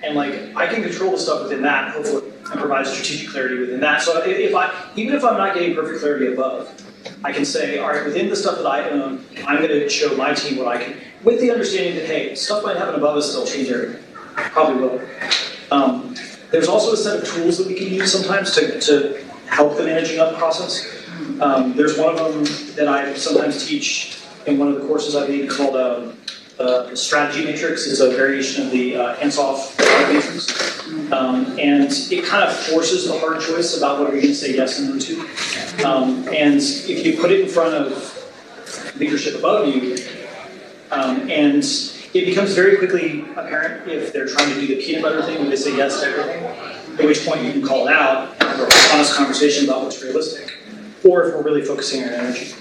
And like I can control the stuff within that, hopefully, and provide strategic clarity within that. So even if I'm not getting perfect clarity above, I can say, all right, within the stuff that I own, I'm going to show my team what I can, with the understanding that hey, stuff might happen above us that'll change everything. Probably will. There's also a set of tools that we can use sometimes to help the managing up process. There's one of them that I sometimes teach in one of the courses I've made called the strategy matrix. It's a variation of the hands-off matrix. And it kind of forces the hard choice about what are you going to say yes and no to. And if you put it in front of leadership above you, and it becomes very quickly apparent if they're trying to do the peanut butter thing where they say yes to everything, at which point you can call it out and have an honest conversation about what's realistic, or if we're really focusing our energy.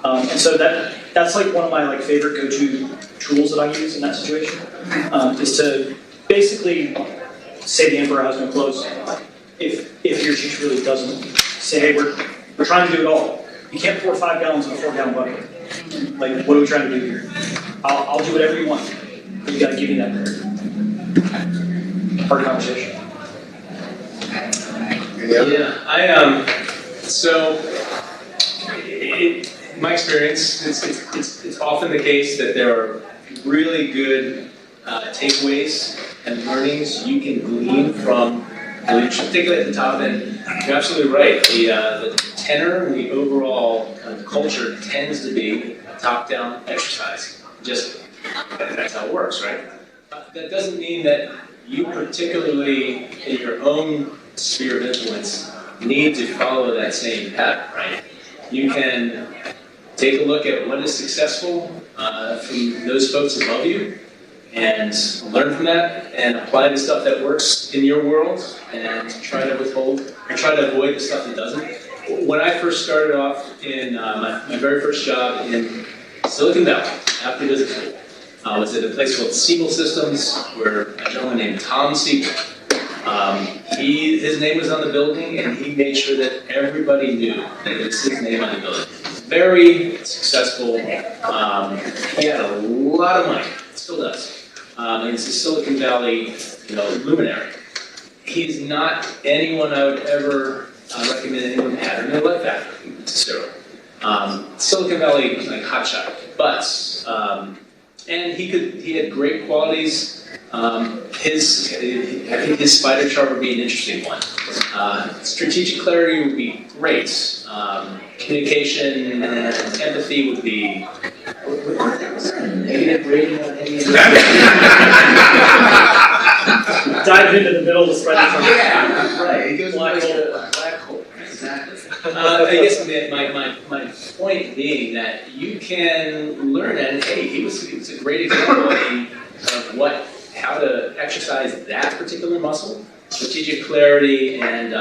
And so that's like one of my favorite go-to tools that I use in that situation, is to basically say the emperor has no clothes. If he or she truly doesn't, say, hey, we're trying to do it all. You can't pour 5 gallons in a 4-gallon bucket. Like, what are we trying to do here? I'll do whatever you want. But you got to give me that hard conversation. any other? Yeah, so In my experience, it's often the case that there are really good takeaways and learnings you can glean from the leadership, particularly at the top end. You're absolutely right. The tenor and the overall kind of culture tends to be a top-down exercise. Just that's how it works, right? That doesn't mean that you particularly in your own sphere of influence need to follow that same pattern, right? You can take a look at what is successful from those folks above you and learn from that and apply the stuff that works in your world and try to avoid the stuff that doesn't. When I first started off in my very first job in Silicon Valley after business school, I was at a place called Siebel Systems where a gentleman named Tom Siebel, his name was on the building and he made sure that everybody knew that it was his name on the building. Very successful. He had a lot of money, still does. And he's a Silicon Valley, luminary. He's not anyone I would ever recommend anyone add in their life after necessarily. Silicon Valley, like hotshot, but and he had great qualities. I think his spider chart would be an interesting one. Strategic clarity would be great. Communication and empathy would be negative rating on any of Dive into the middle of the spider chart. Yeah, right. It goes Black hole. Black hole. Exactly. I guess my point being that you can learn that, and hey, he was a great example of how to exercise that particular muscle, strategic clarity, and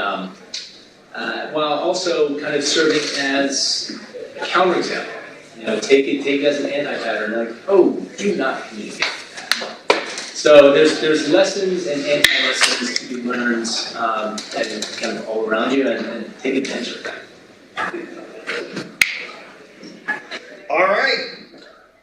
while also kind of serving as a counterexample. Take it as an anti-pattern, like, oh, do not communicate. So there's lessons and anti-lessons to be learned and kind of all around you, and take advantage of that. All right.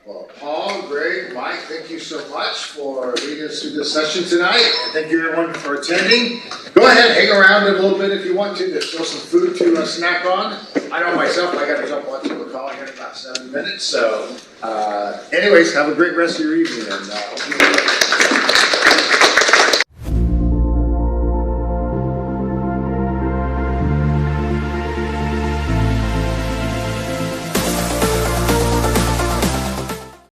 Well, Paul, Greg, Mike, thank you so much for leading us through this session tonight. And thank you everyone for attending. Go ahead, hang around a little bit if you want to. There's still some food to snack on. I know myself, I got to jump on to a call here in about 7 minutes. So anyways, have a great rest of your evening. And